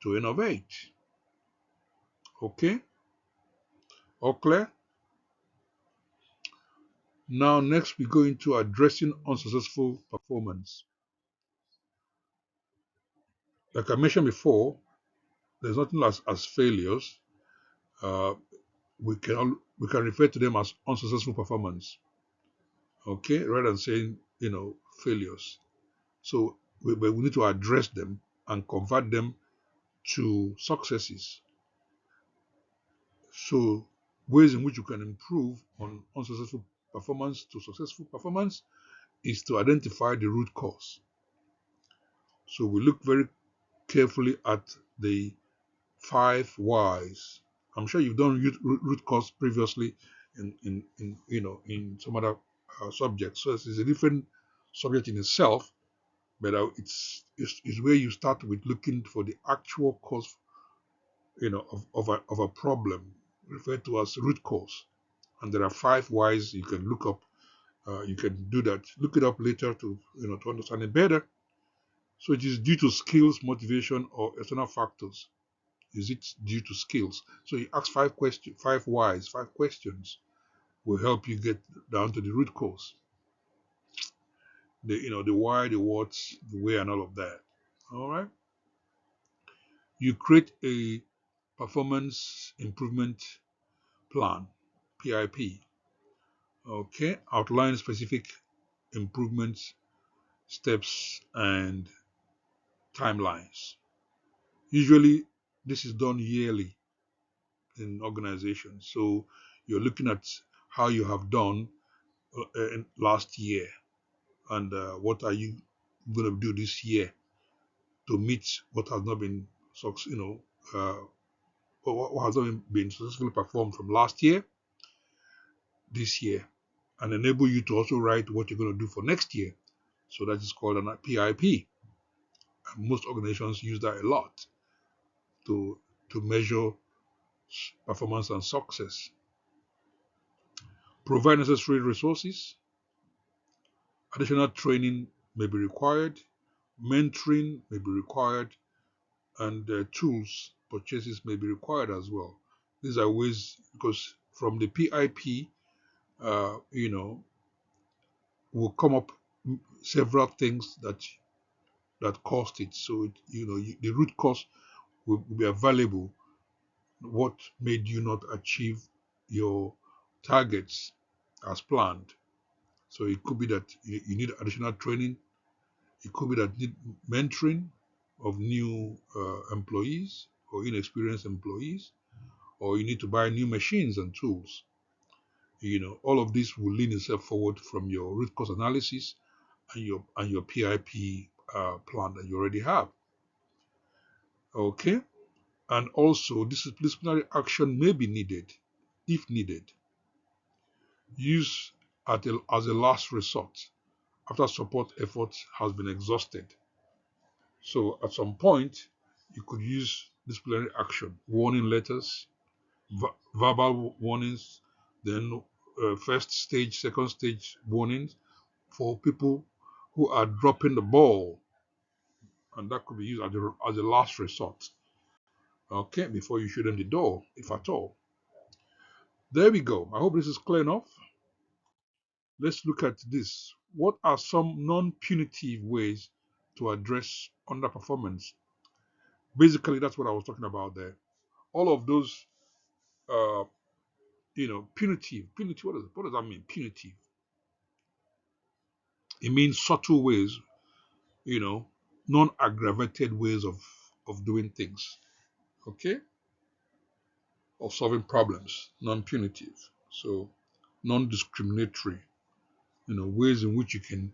to innovate. Okay, all clear? Now, next we go into addressing unsuccessful performance. Like I mentioned before, there's nothing as failures. Uh, we can refer to them as unsuccessful performance. Okay, rather than saying failures. So we need to address them and convert them to successes. So ways in which you can improve on unsuccessful performance to successful performance is to identify the root cause. So we look very carefully at the 5 whys. I'm sure you've done root cause previously in some other subjects. So it's a different subject in itself, but it's where you start with looking for the actual cause, of a problem, referred to as root cause. And there are 5 whys you can look up. You can do that. Look it up later to understand it better. So it is due to skills, motivation, or external factors. Is it due to skills? So you ask 5 questions, 5 whys, 5 questions will help you get down to the root cause. The why, the what's, the where, and all of that. All right. You create a performance improvement plan, PIP. Okay. Outline specific improvements, steps, and timelines. Usually, this is done yearly in organizations. So you're looking at how you have done in last year, and what are you going to do this year to meet what has not been, uh, what has not been successfully performed from last year, this year, and enable you to also write what you're going to do for next year. So that is called an PIP. And most organizations use that a lot to measure performance and success. Provide necessary resources. Additional training may be required. Mentoring may be required. and tools purchases may be required as well. These are ways, because from the PIP, will come up several things that caused it. So the root cause will be available. What made you not achieve your targets as planned? So it could be that you need additional training. It could be that you need mentoring of new employees or inexperienced employees, or you need to buy new machines and tools. All of this will lean itself forward from your root cause analysis and your PIP plan that you already have. Okay, and also disciplinary action may be needed, if needed. Use as a last resort after support effort has been exhausted. So at some point, you could use disciplinary action, warning letters, verbal warnings, then first stage, second stage warnings for people who are dropping the ball, and that could be used as a last resort. Okay, before you show them the door, if at all. There we go. I hope this is clear enough. Let's look at this. What are some non-punitive ways to address underperformance? Basically, that's what I was talking about there. All of those, uh, punitive. Punitive. What does that mean? Punitive. It means subtle ways. Non-aggravated ways of doing things. Okay, of solving problems. Non-punitive. So, non-discriminatory. Ways in which you can,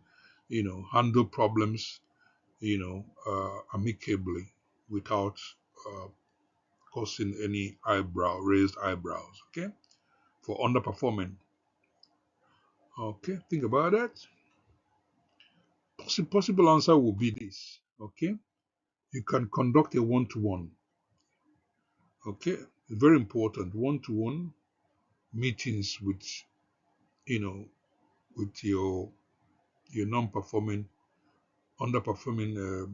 handle problems, amicably without uh, causing any raised eyebrows. Okay, for underperforming. Okay, think about that. Possible answer will be this. Okay, you can conduct a one-to-one. Okay, very important one-to-one meetings with you know with your non-performing, underperforming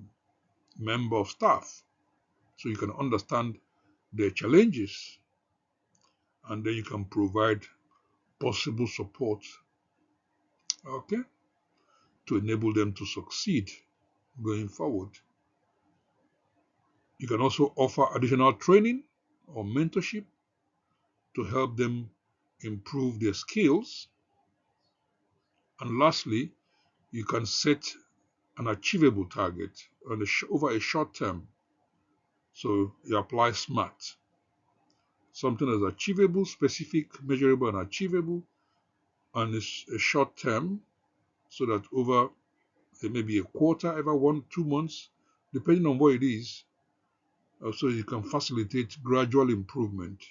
member of staff, so you can understand their challenges, and then you can provide possible support, okay, to enable them to succeed going forward. You can also offer additional training or mentorship to help them improve their skills. And lastly, you can set an achievable target over a short term. So you apply SMART. Something that's achievable, specific, measurable, and achievable, and it's a short term, so that over maybe a quarter, every 1-2 months, depending on what it is, so you can facilitate gradual improvement,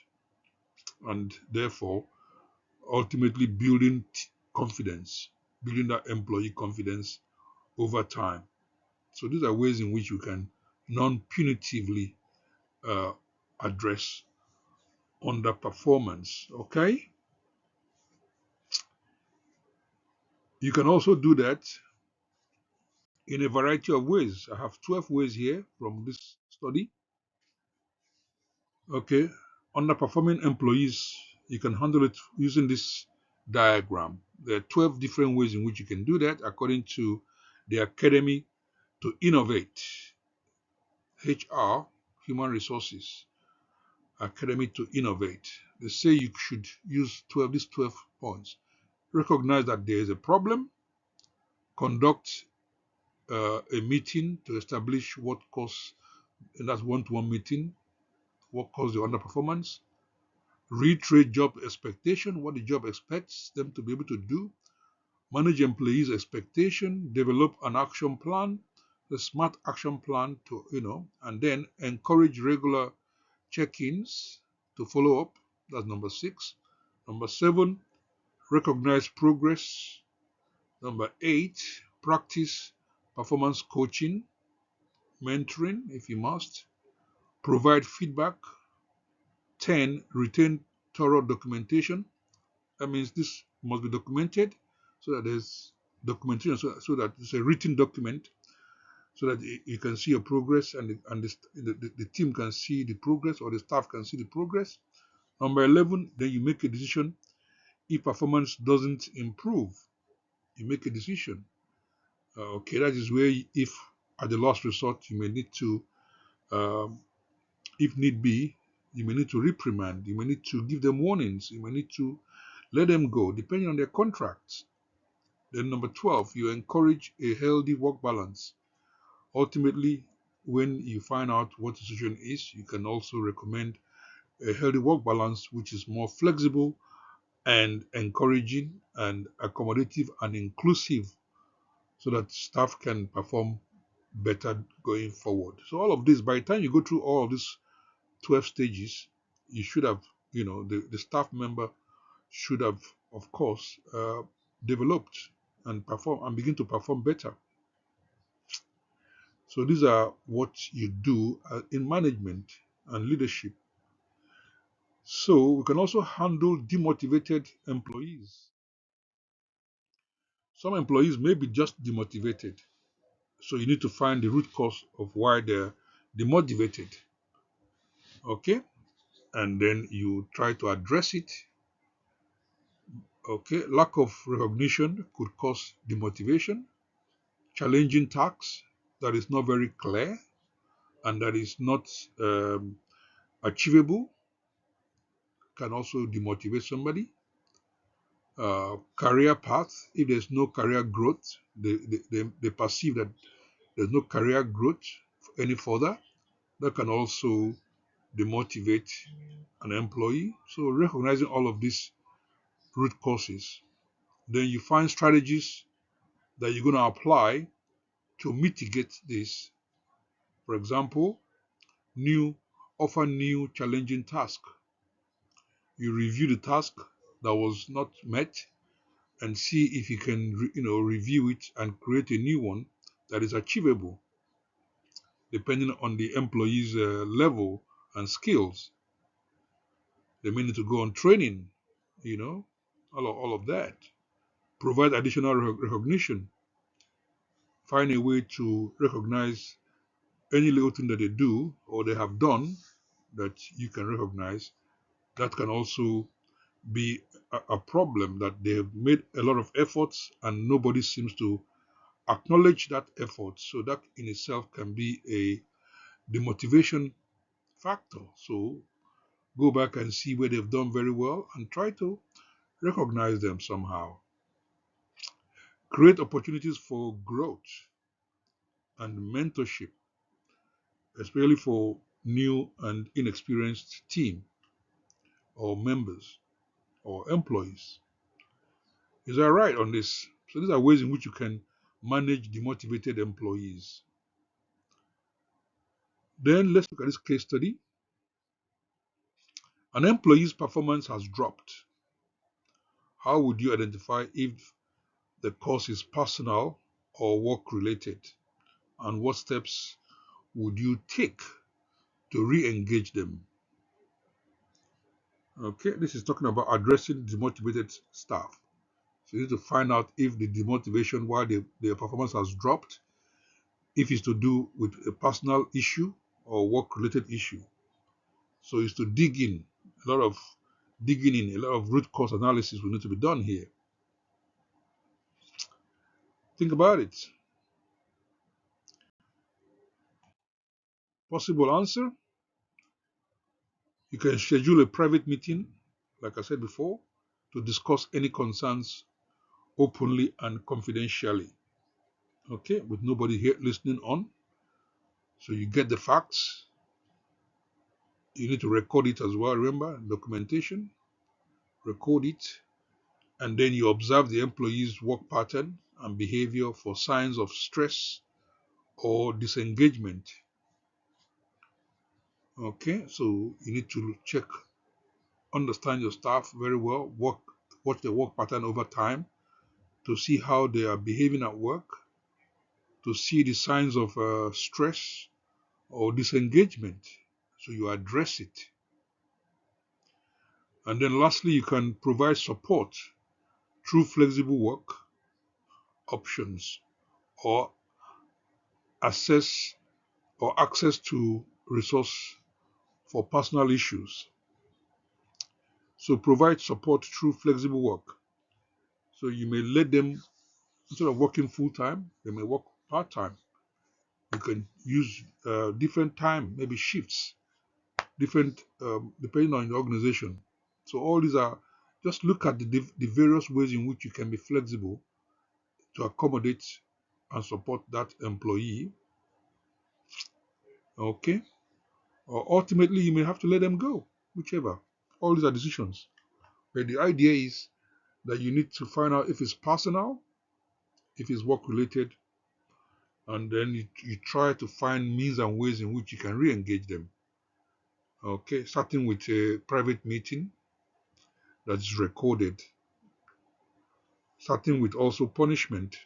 and therefore ultimately building confidence, building that employee confidence over time. So these are ways in which you can non-punitively uh, address underperformance. Okay, you can also do that in a variety of ways. I have 12 ways here from this study. Okay, underperforming employees, you can handle it using this diagram. There are 12 different ways in which you can do that according to the Academy to Innovate, HR, Human Resources, Academy to Innovate. They say you should use these 12 points. Recognize that there is a problem, conduct a meeting to establish what caused, and that's one-to-one meeting, what caused the underperformance. Reiterate job expectation, what the job expects them to be able to do. Manage employees' expectation, develop an action plan, the SMART action plan and then encourage regular check-ins to follow up. That's number 6. Number 7, recognize progress. Number 8, practice performance coaching, mentoring if you must. Provide feedback. 10, retain thorough documentation. That means this must be documented, so that there's documentation, so that it's a written document, so that you can see your progress, and the team can see the progress, or the staff can see the progress. Number 11, then you make a decision. If performance doesn't improve, you make a decision. Okay, that is where, if at the last resort, you may need to, um, if need be, you may need to reprimand, you may need to give them warnings, you may need to let them go, depending on their contracts. Then number 12, you encourage a healthy work balance. Ultimately, when you find out what the situation is, you can also recommend a healthy work balance, which is more flexible and encouraging and accommodative and inclusive, so that staff can perform better going forward. So all of this, by the time you go through all of these 12 stages, you should have, the staff member should have, of course, developed and perform and begin to perform better. So these are what you do in management and leadership. So we can also handle demotivated employees. Some employees may be just demotivated. So you need to find the root cause of why they're demotivated. Okay? And then you try to address it. Okay? Lack of recognition could cause demotivation. Challenging tasks that is not very clear and that is not um, achievable can also demotivate somebody. Career path, if there's no career growth, they perceive that there's no career growth any further, that can also demotivate an employee. So recognizing all of these root causes, then you find strategies that you're going to apply to mitigate this. For example, new offer new challenging task. You review the task that was not met and see if you can review it and create a new one that is achievable depending on the employee's level and skills. They may need to go on training, you know, all of that. Provide additional recognition. Find a way to recognize any little thing that they do or they have done that you can recognize. That can also be a problem, that they have made a lot of efforts and nobody seems to acknowledge that effort. So that in itself can be a demotivation factor. So go back and see where they've done very well and try to recognize them somehow. Create opportunities for growth and mentorship, especially for new and inexperienced team or members or employees. Is that right on this? So these are ways in which you can manage demotivated employees. Then let's look at this case study. An employee's performance has dropped. How would you identify if the cause is personal or work related? And what steps would you take to re-engage them? Okay, this is talking about addressing demotivated staff. So you need to find out if the demotivation, why their performance has dropped, if it's to do with a personal issue or work-related issue. So it's to dig in, a lot of a lot of root cause analysis will need to be done here. Think about it. Possible answer: you can schedule a private meeting, like I said before, to discuss any concerns openly and confidentially. Okay, with nobody here listening on. So you get the facts. You need to record it as well. Remember, documentation, record it, and then you observe the employee's work pattern and behavior for signs of stress or disengagement. Okay, so you need to check, understand your staff very well, watch the work pattern over time to see how they are behaving at work, to see the signs of stress or disengagement. So you address it. And then lastly, you can provide support through flexible work options or access or access to resource for personal issues. So provide support through flexible work. So you may let them, instead of working full time, they may work part time. You can use different time, maybe shifts, different depending on the organization. So all these are, just look at the various ways in which you can be flexible to accommodate and support that employee. Okay, or ultimately you may have to let them go, whichever. All these are decisions. But the idea is that you need to find out if it's personal, if it's work related, and then you try to find means and ways in which you can re-engage them. Okay, starting with a private meeting that is recorded, starting with also punishment,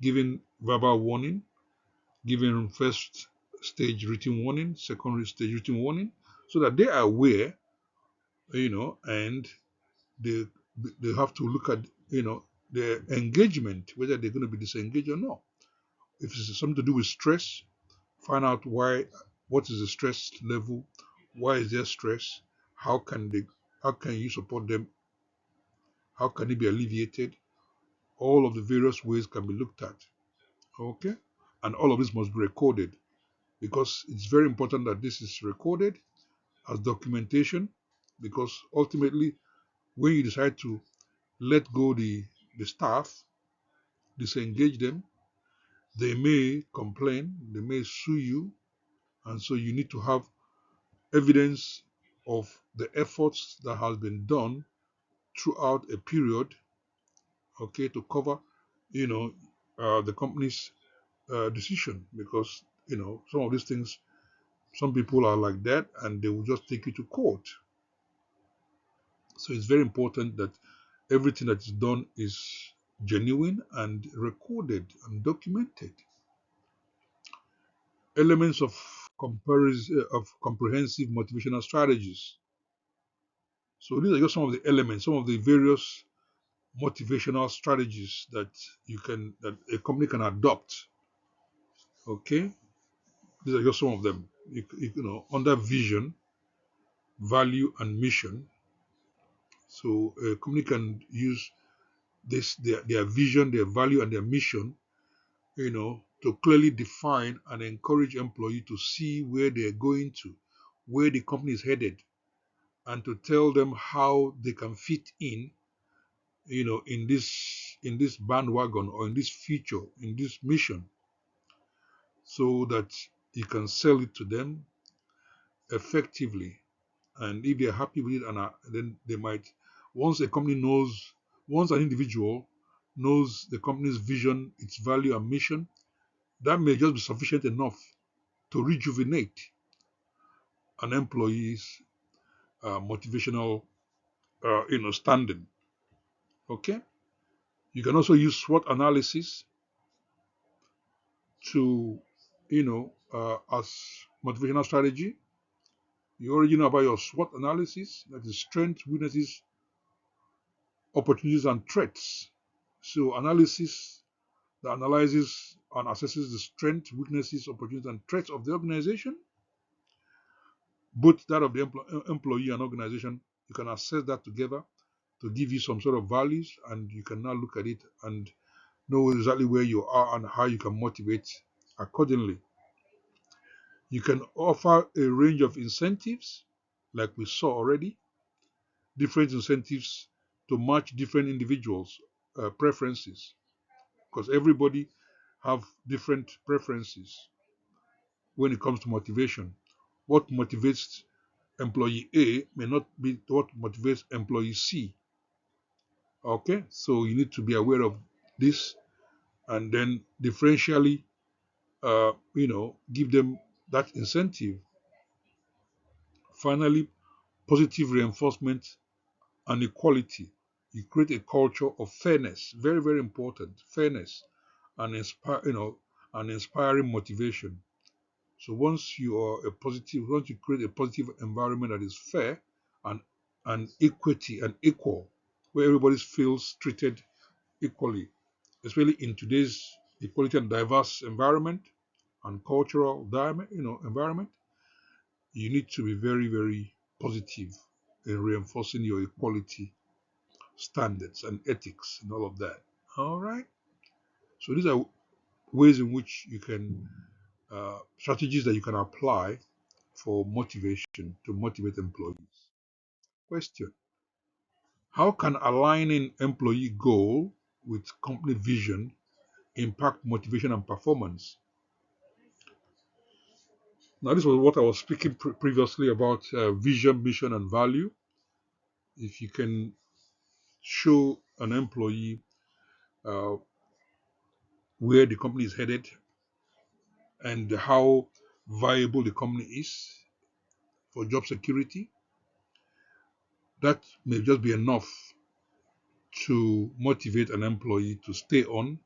giving verbal warning, giving first stage written warning, secondary stage written warning, so that they are aware, and they they have to look at, their engagement, whether they're going to be disengaged or not. If it's something to do with stress, find out why, what is the stress level, why is there stress, how can they, how can you support them, how can it be alleviated. All of the various ways can be looked at. Okay, and all of this must be recorded, because it's very important that this is recorded as documentation, because ultimately when you decide to let go the staff, disengage them, they may complain, they may sue you, and so you need to have evidence of the efforts that has been done throughout a period, okay, to cover, you know, the company's decision, because some of these things, some people are like that, and they will just take you to court. So it's very important that everything that is done is genuine and recorded and documented. Elements of comprehensive motivational strategies. So these are just some of the elements, some of the various motivational strategies that a company can adopt. Okay, these are just some of them. Under vision, value, and mission. So a company can use this their vision, their value, and their mission, to clearly define and encourage employee to see where they're going to, where the company is headed, and to tell them how they can fit in this bandwagon, or in this future, in this mission, so that you can sell it to them effectively. And if they're happy with it, and then they might, once a company knows, once an individual knows the company's vision, its value and mission, that may just be sufficient enough to rejuvenate an employee's motivational, standing. Okay. You can also use SWOT analysis to, as motivational strategy. You already know about your SWOT analysis, that is strengths, weaknesses, opportunities, and threats. So analysis that analyzes and assesses the strengths, weaknesses, opportunities, and threats of the organization, both that of the employee and organization. You can assess that together to give you some sort of values, and you can now look at it and know exactly where you are and how you can motivate accordingly. You can offer a range of incentives, like we saw already, different incentives to match different individuals' preferences, because everybody have different preferences when it comes to motivation. What motivates employee A may not be what motivates employee C. Okay, so you need to be aware of this, and then differentially, give them that incentive. Finally, positive reinforcement and equality. You create a culture of fairness, very, very important, fairness, and inspiring motivation. So once you create a positive environment that is fair and equity and equal, where everybody feels treated equally, especially in today's equality and diverse environment. and cultural environment, you need to be very, very positive in reinforcing your equality standards and ethics and all of that. All right. So these are ways in which you can strategies that you can apply for motivation to motivate employees. Question: how can aligning employee goal with company vision impact motivation and performance? Now, this was what I was speaking previously about vision, mission, and value. If you can show an employee uh, where the company is headed and how viable the company is for job security, that may just be enough to motivate an employee to stay on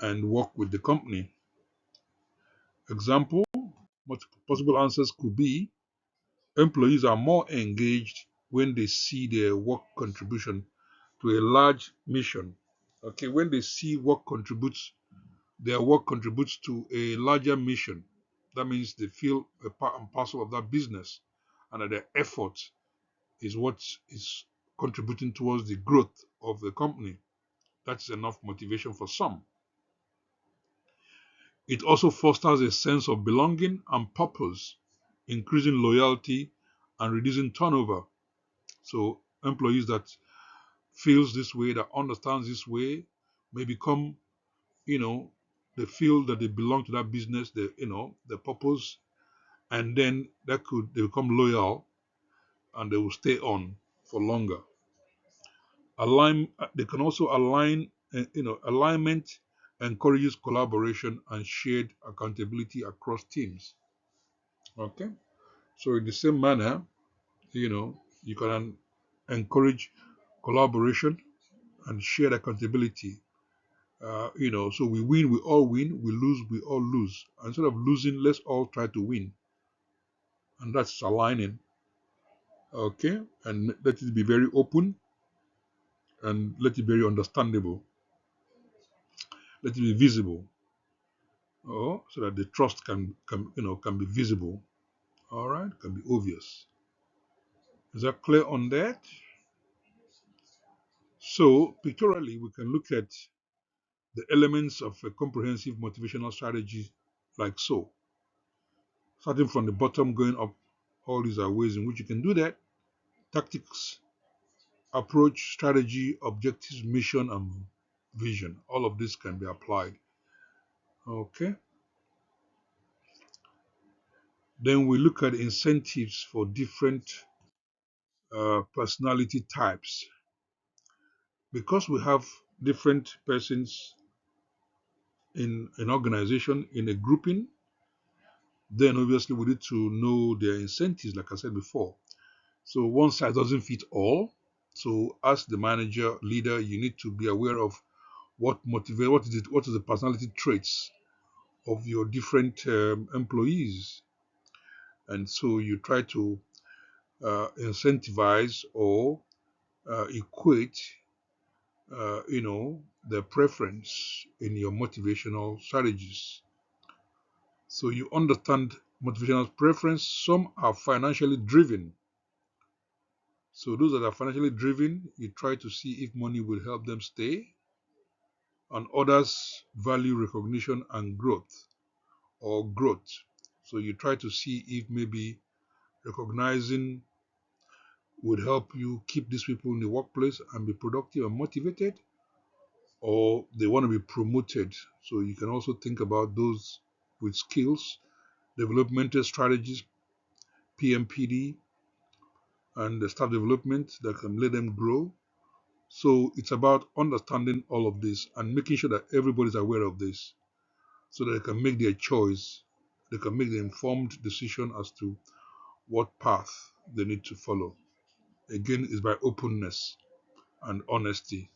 and work with the company. Example, what possible answers could be: employees are more engaged when they see their work contribution to a large mission. Okay, when they see their work contributes to a larger mission. That means they feel a part and parcel of that business, and that their effort is what is contributing towards the growth of the company. That's enough motivation for some. It also fosters a sense of belonging and purpose, increasing loyalty and reducing turnover. So employees that feels this way, that understands this way, may become, you know, they feel that they belong to that business, the purpose, and then they become loyal and they will stay on for longer. They can also alignment encourages collaboration and shared accountability across teams. Okay, so in the same manner, you can encourage collaboration and shared accountability. So we win, we all win. We lose, we all lose. Instead of losing, let's all try to win, and that's aligning. Okay, and let it be very open and let it be very understandable. Let it be visible, so that the trust can be visible. All right, can be obvious. Is that clear on that? So pictorially, we can look at the elements of a comprehensive motivational strategy like so. Starting from the bottom, going up, all these are ways in which you can do that. Tactics, approach, strategy, objectives, mission, and vision. All of this can be applied. Okay. Then we look at incentives for different personality types. Because we have different persons in an organization, in a grouping, then obviously we need to know their incentives, like I said before. So one size doesn't fit all. So as the manager, leader, you need to be aware of what motivates, what is the personality traits of your different employees. And so you try to incentivize or equate, the preference in your motivational strategies. So you understand motivational preference. Some are financially driven. So those that are financially driven, you try to see if money will help them stay. And others value recognition and growth or growth. So you try to see if maybe recognizing would help you keep these people in the workplace and be productive and motivated, or they want to be promoted. So you can also think about those with skills, developmental strategies, PMPD, and the staff development that can let them grow. So it's about understanding all of this and making sure that everybody's aware of this so that they can make their choice. They can make the informed decision as to what path they need to follow. Again, is by openness and honesty.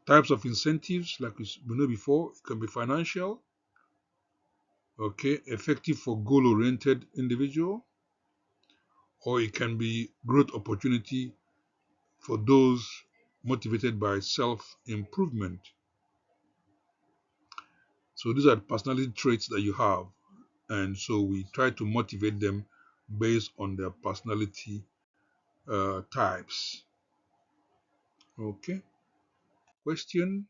Types of incentives, like we know before, it can be financial, okay, effective for goal-oriented individual, or it can be growth opportunity for those motivated by self-improvement. So these are the personality traits that you have. And so we try to motivate them based on their personality types. Okay. Question.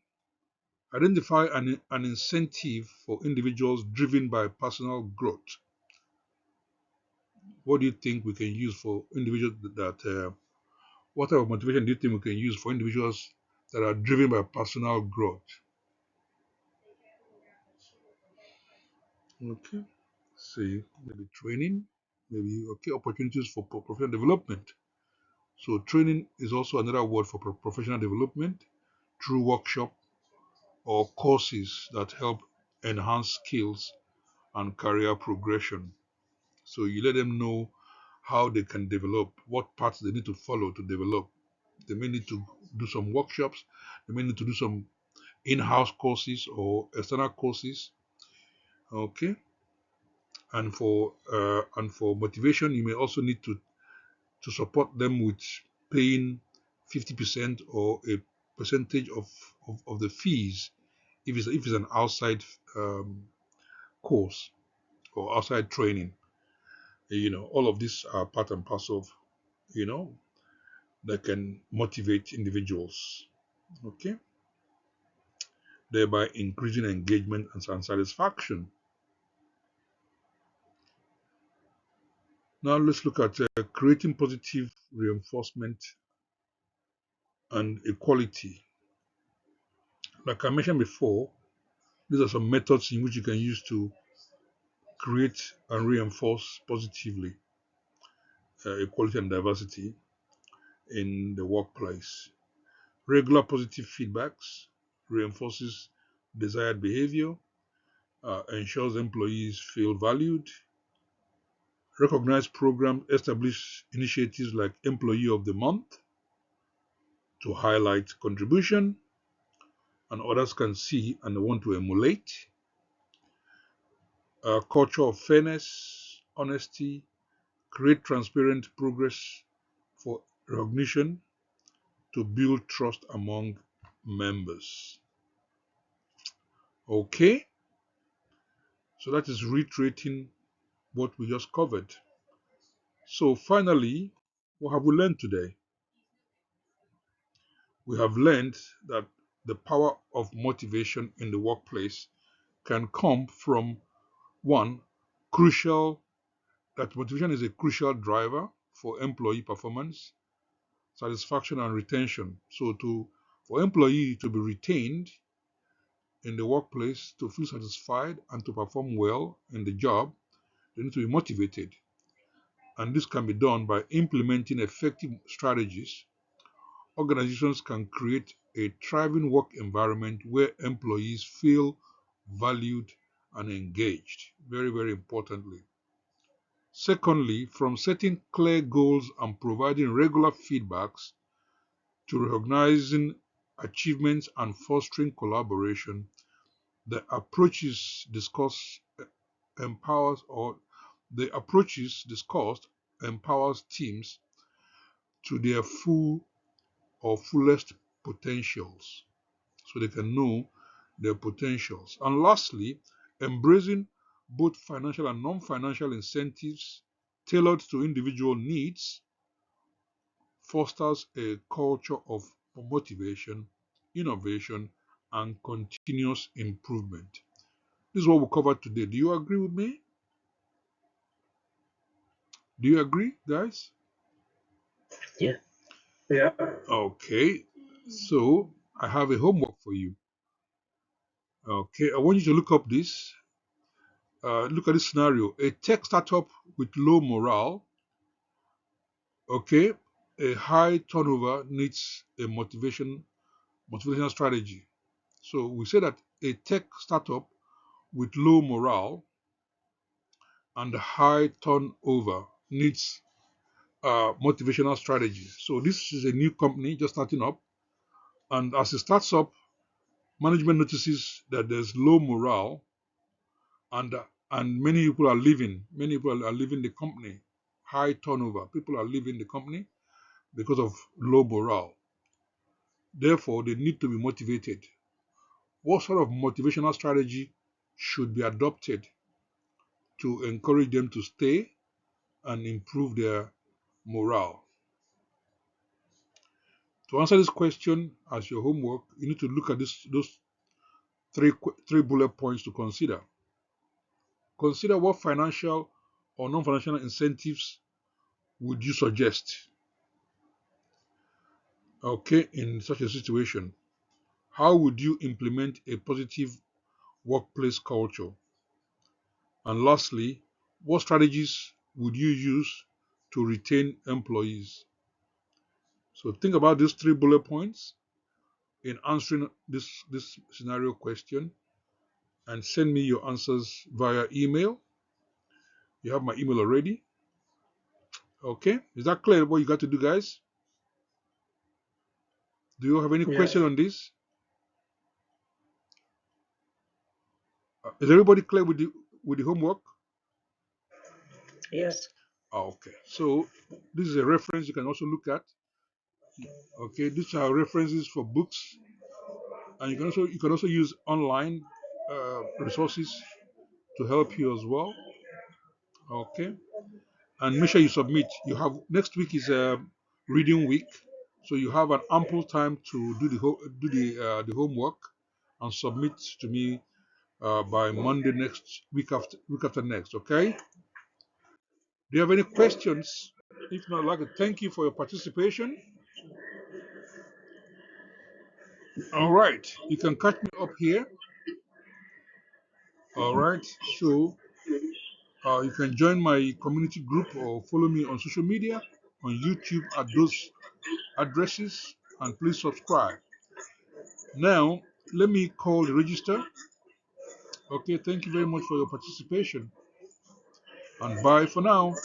Identify an incentive for individuals driven by personal growth. What do you think we can use for individuals what type of motivation do you think we can use for individuals that are driven by personal growth? Okay. See, maybe training, maybe okay, opportunities for professional development. So training is also another word for professional development through workshop or courses that help enhance skills and career progression. So you let them know how they can develop, what paths they need to follow to develop. They may need to do some workshops, they may need to do some in-house courses or external courses. Okay. And for motivation, you may also need to support them with paying 50% or a percentage of the fees if it's an outside course or outside training. All of these are part and parcel of, you know, that can motivate individuals, okay, thereby increasing engagement and satisfaction. Now let's look at creating positive reinforcement and equality. Like I mentioned before, these are some methods in which you can use to create and reinforce positively equality and diversity in the workplace. Regular positive feedbacks reinforces desired behavior, ensures employees feel valued, recognize programs, establish initiatives like Employee of the Month to highlight contribution and others can see and want to emulate. A culture of fairness, honesty, create transparent progress for recognition to build trust among members. Okay, so that is reiterating what we just covered. So finally, what have we learned today? We have learned that the power of motivation in the workplace can come from one, crucial, that motivation is a crucial driver for employee performance, satisfaction, and retention. So for employee to be retained in the workplace, to feel satisfied and to perform well in the job, they need to be motivated. And this can be done by implementing effective strategies. Organizations can create a thriving work environment where employees feel valued and engaged. Very, very importantly. Secondly, from setting clear goals and providing regular feedbacks to recognizing achievements and fostering collaboration, the approaches discussed empowers or the approaches discussed empowers teams to their full or fullest potentials so they can know their potentials. And lastly, embracing both financial and non-financial incentives tailored to individual needs fosters a culture of motivation, innovation, and continuous improvement. This is what we covered today. Do you agree with me? Do you agree, guys? Yeah. Yeah. Okay, so I have a homework for you. Okay, I want you to look up this. Look at this scenario. A tech startup with low morale, okay, a high turnover needs a motivational strategy. So we say that a tech startup with low morale and high turnover needs a motivational strategy. So this is a new company just starting up, and as it starts up, management notices that there's low morale and and many people are leaving. Many people are leaving the company. High turnover. People are leaving the company because of low morale. Therefore, they need to be motivated. What sort of motivational strategy should be adopted to encourage them to stay and improve their morale? To answer this question as your homework, you need to look at those three bullet points to consider. Consider what financial or non-financial incentives would you suggest, okay, in such a situation. How would you implement a positive workplace culture? And lastly, what strategies would you use to retain employees? So think about these three bullet points in answering this scenario question, and send me your answers via email. You have my email already. Okay, is that clear what you got to do, guys? Do you have any Yes. question on this? Is everybody clear with the homework? Yes. Okay, so this is a reference you can also look at. Okay, these are references for books, and you can also use online resources to help you as well. Okay, and make sure you submit. You have next week is a reading week, so you have an ample time to do the homework and submit to me by Monday next week after next. Okay. Do you have any questions? If not, I'd like to thank you for your participation. All right, you can catch me up here. All right, so you can join my community group or follow me on social media, on YouTube at those addresses, and please subscribe. Now, let me call the register. Okay, thank you very much for your participation, and bye for now.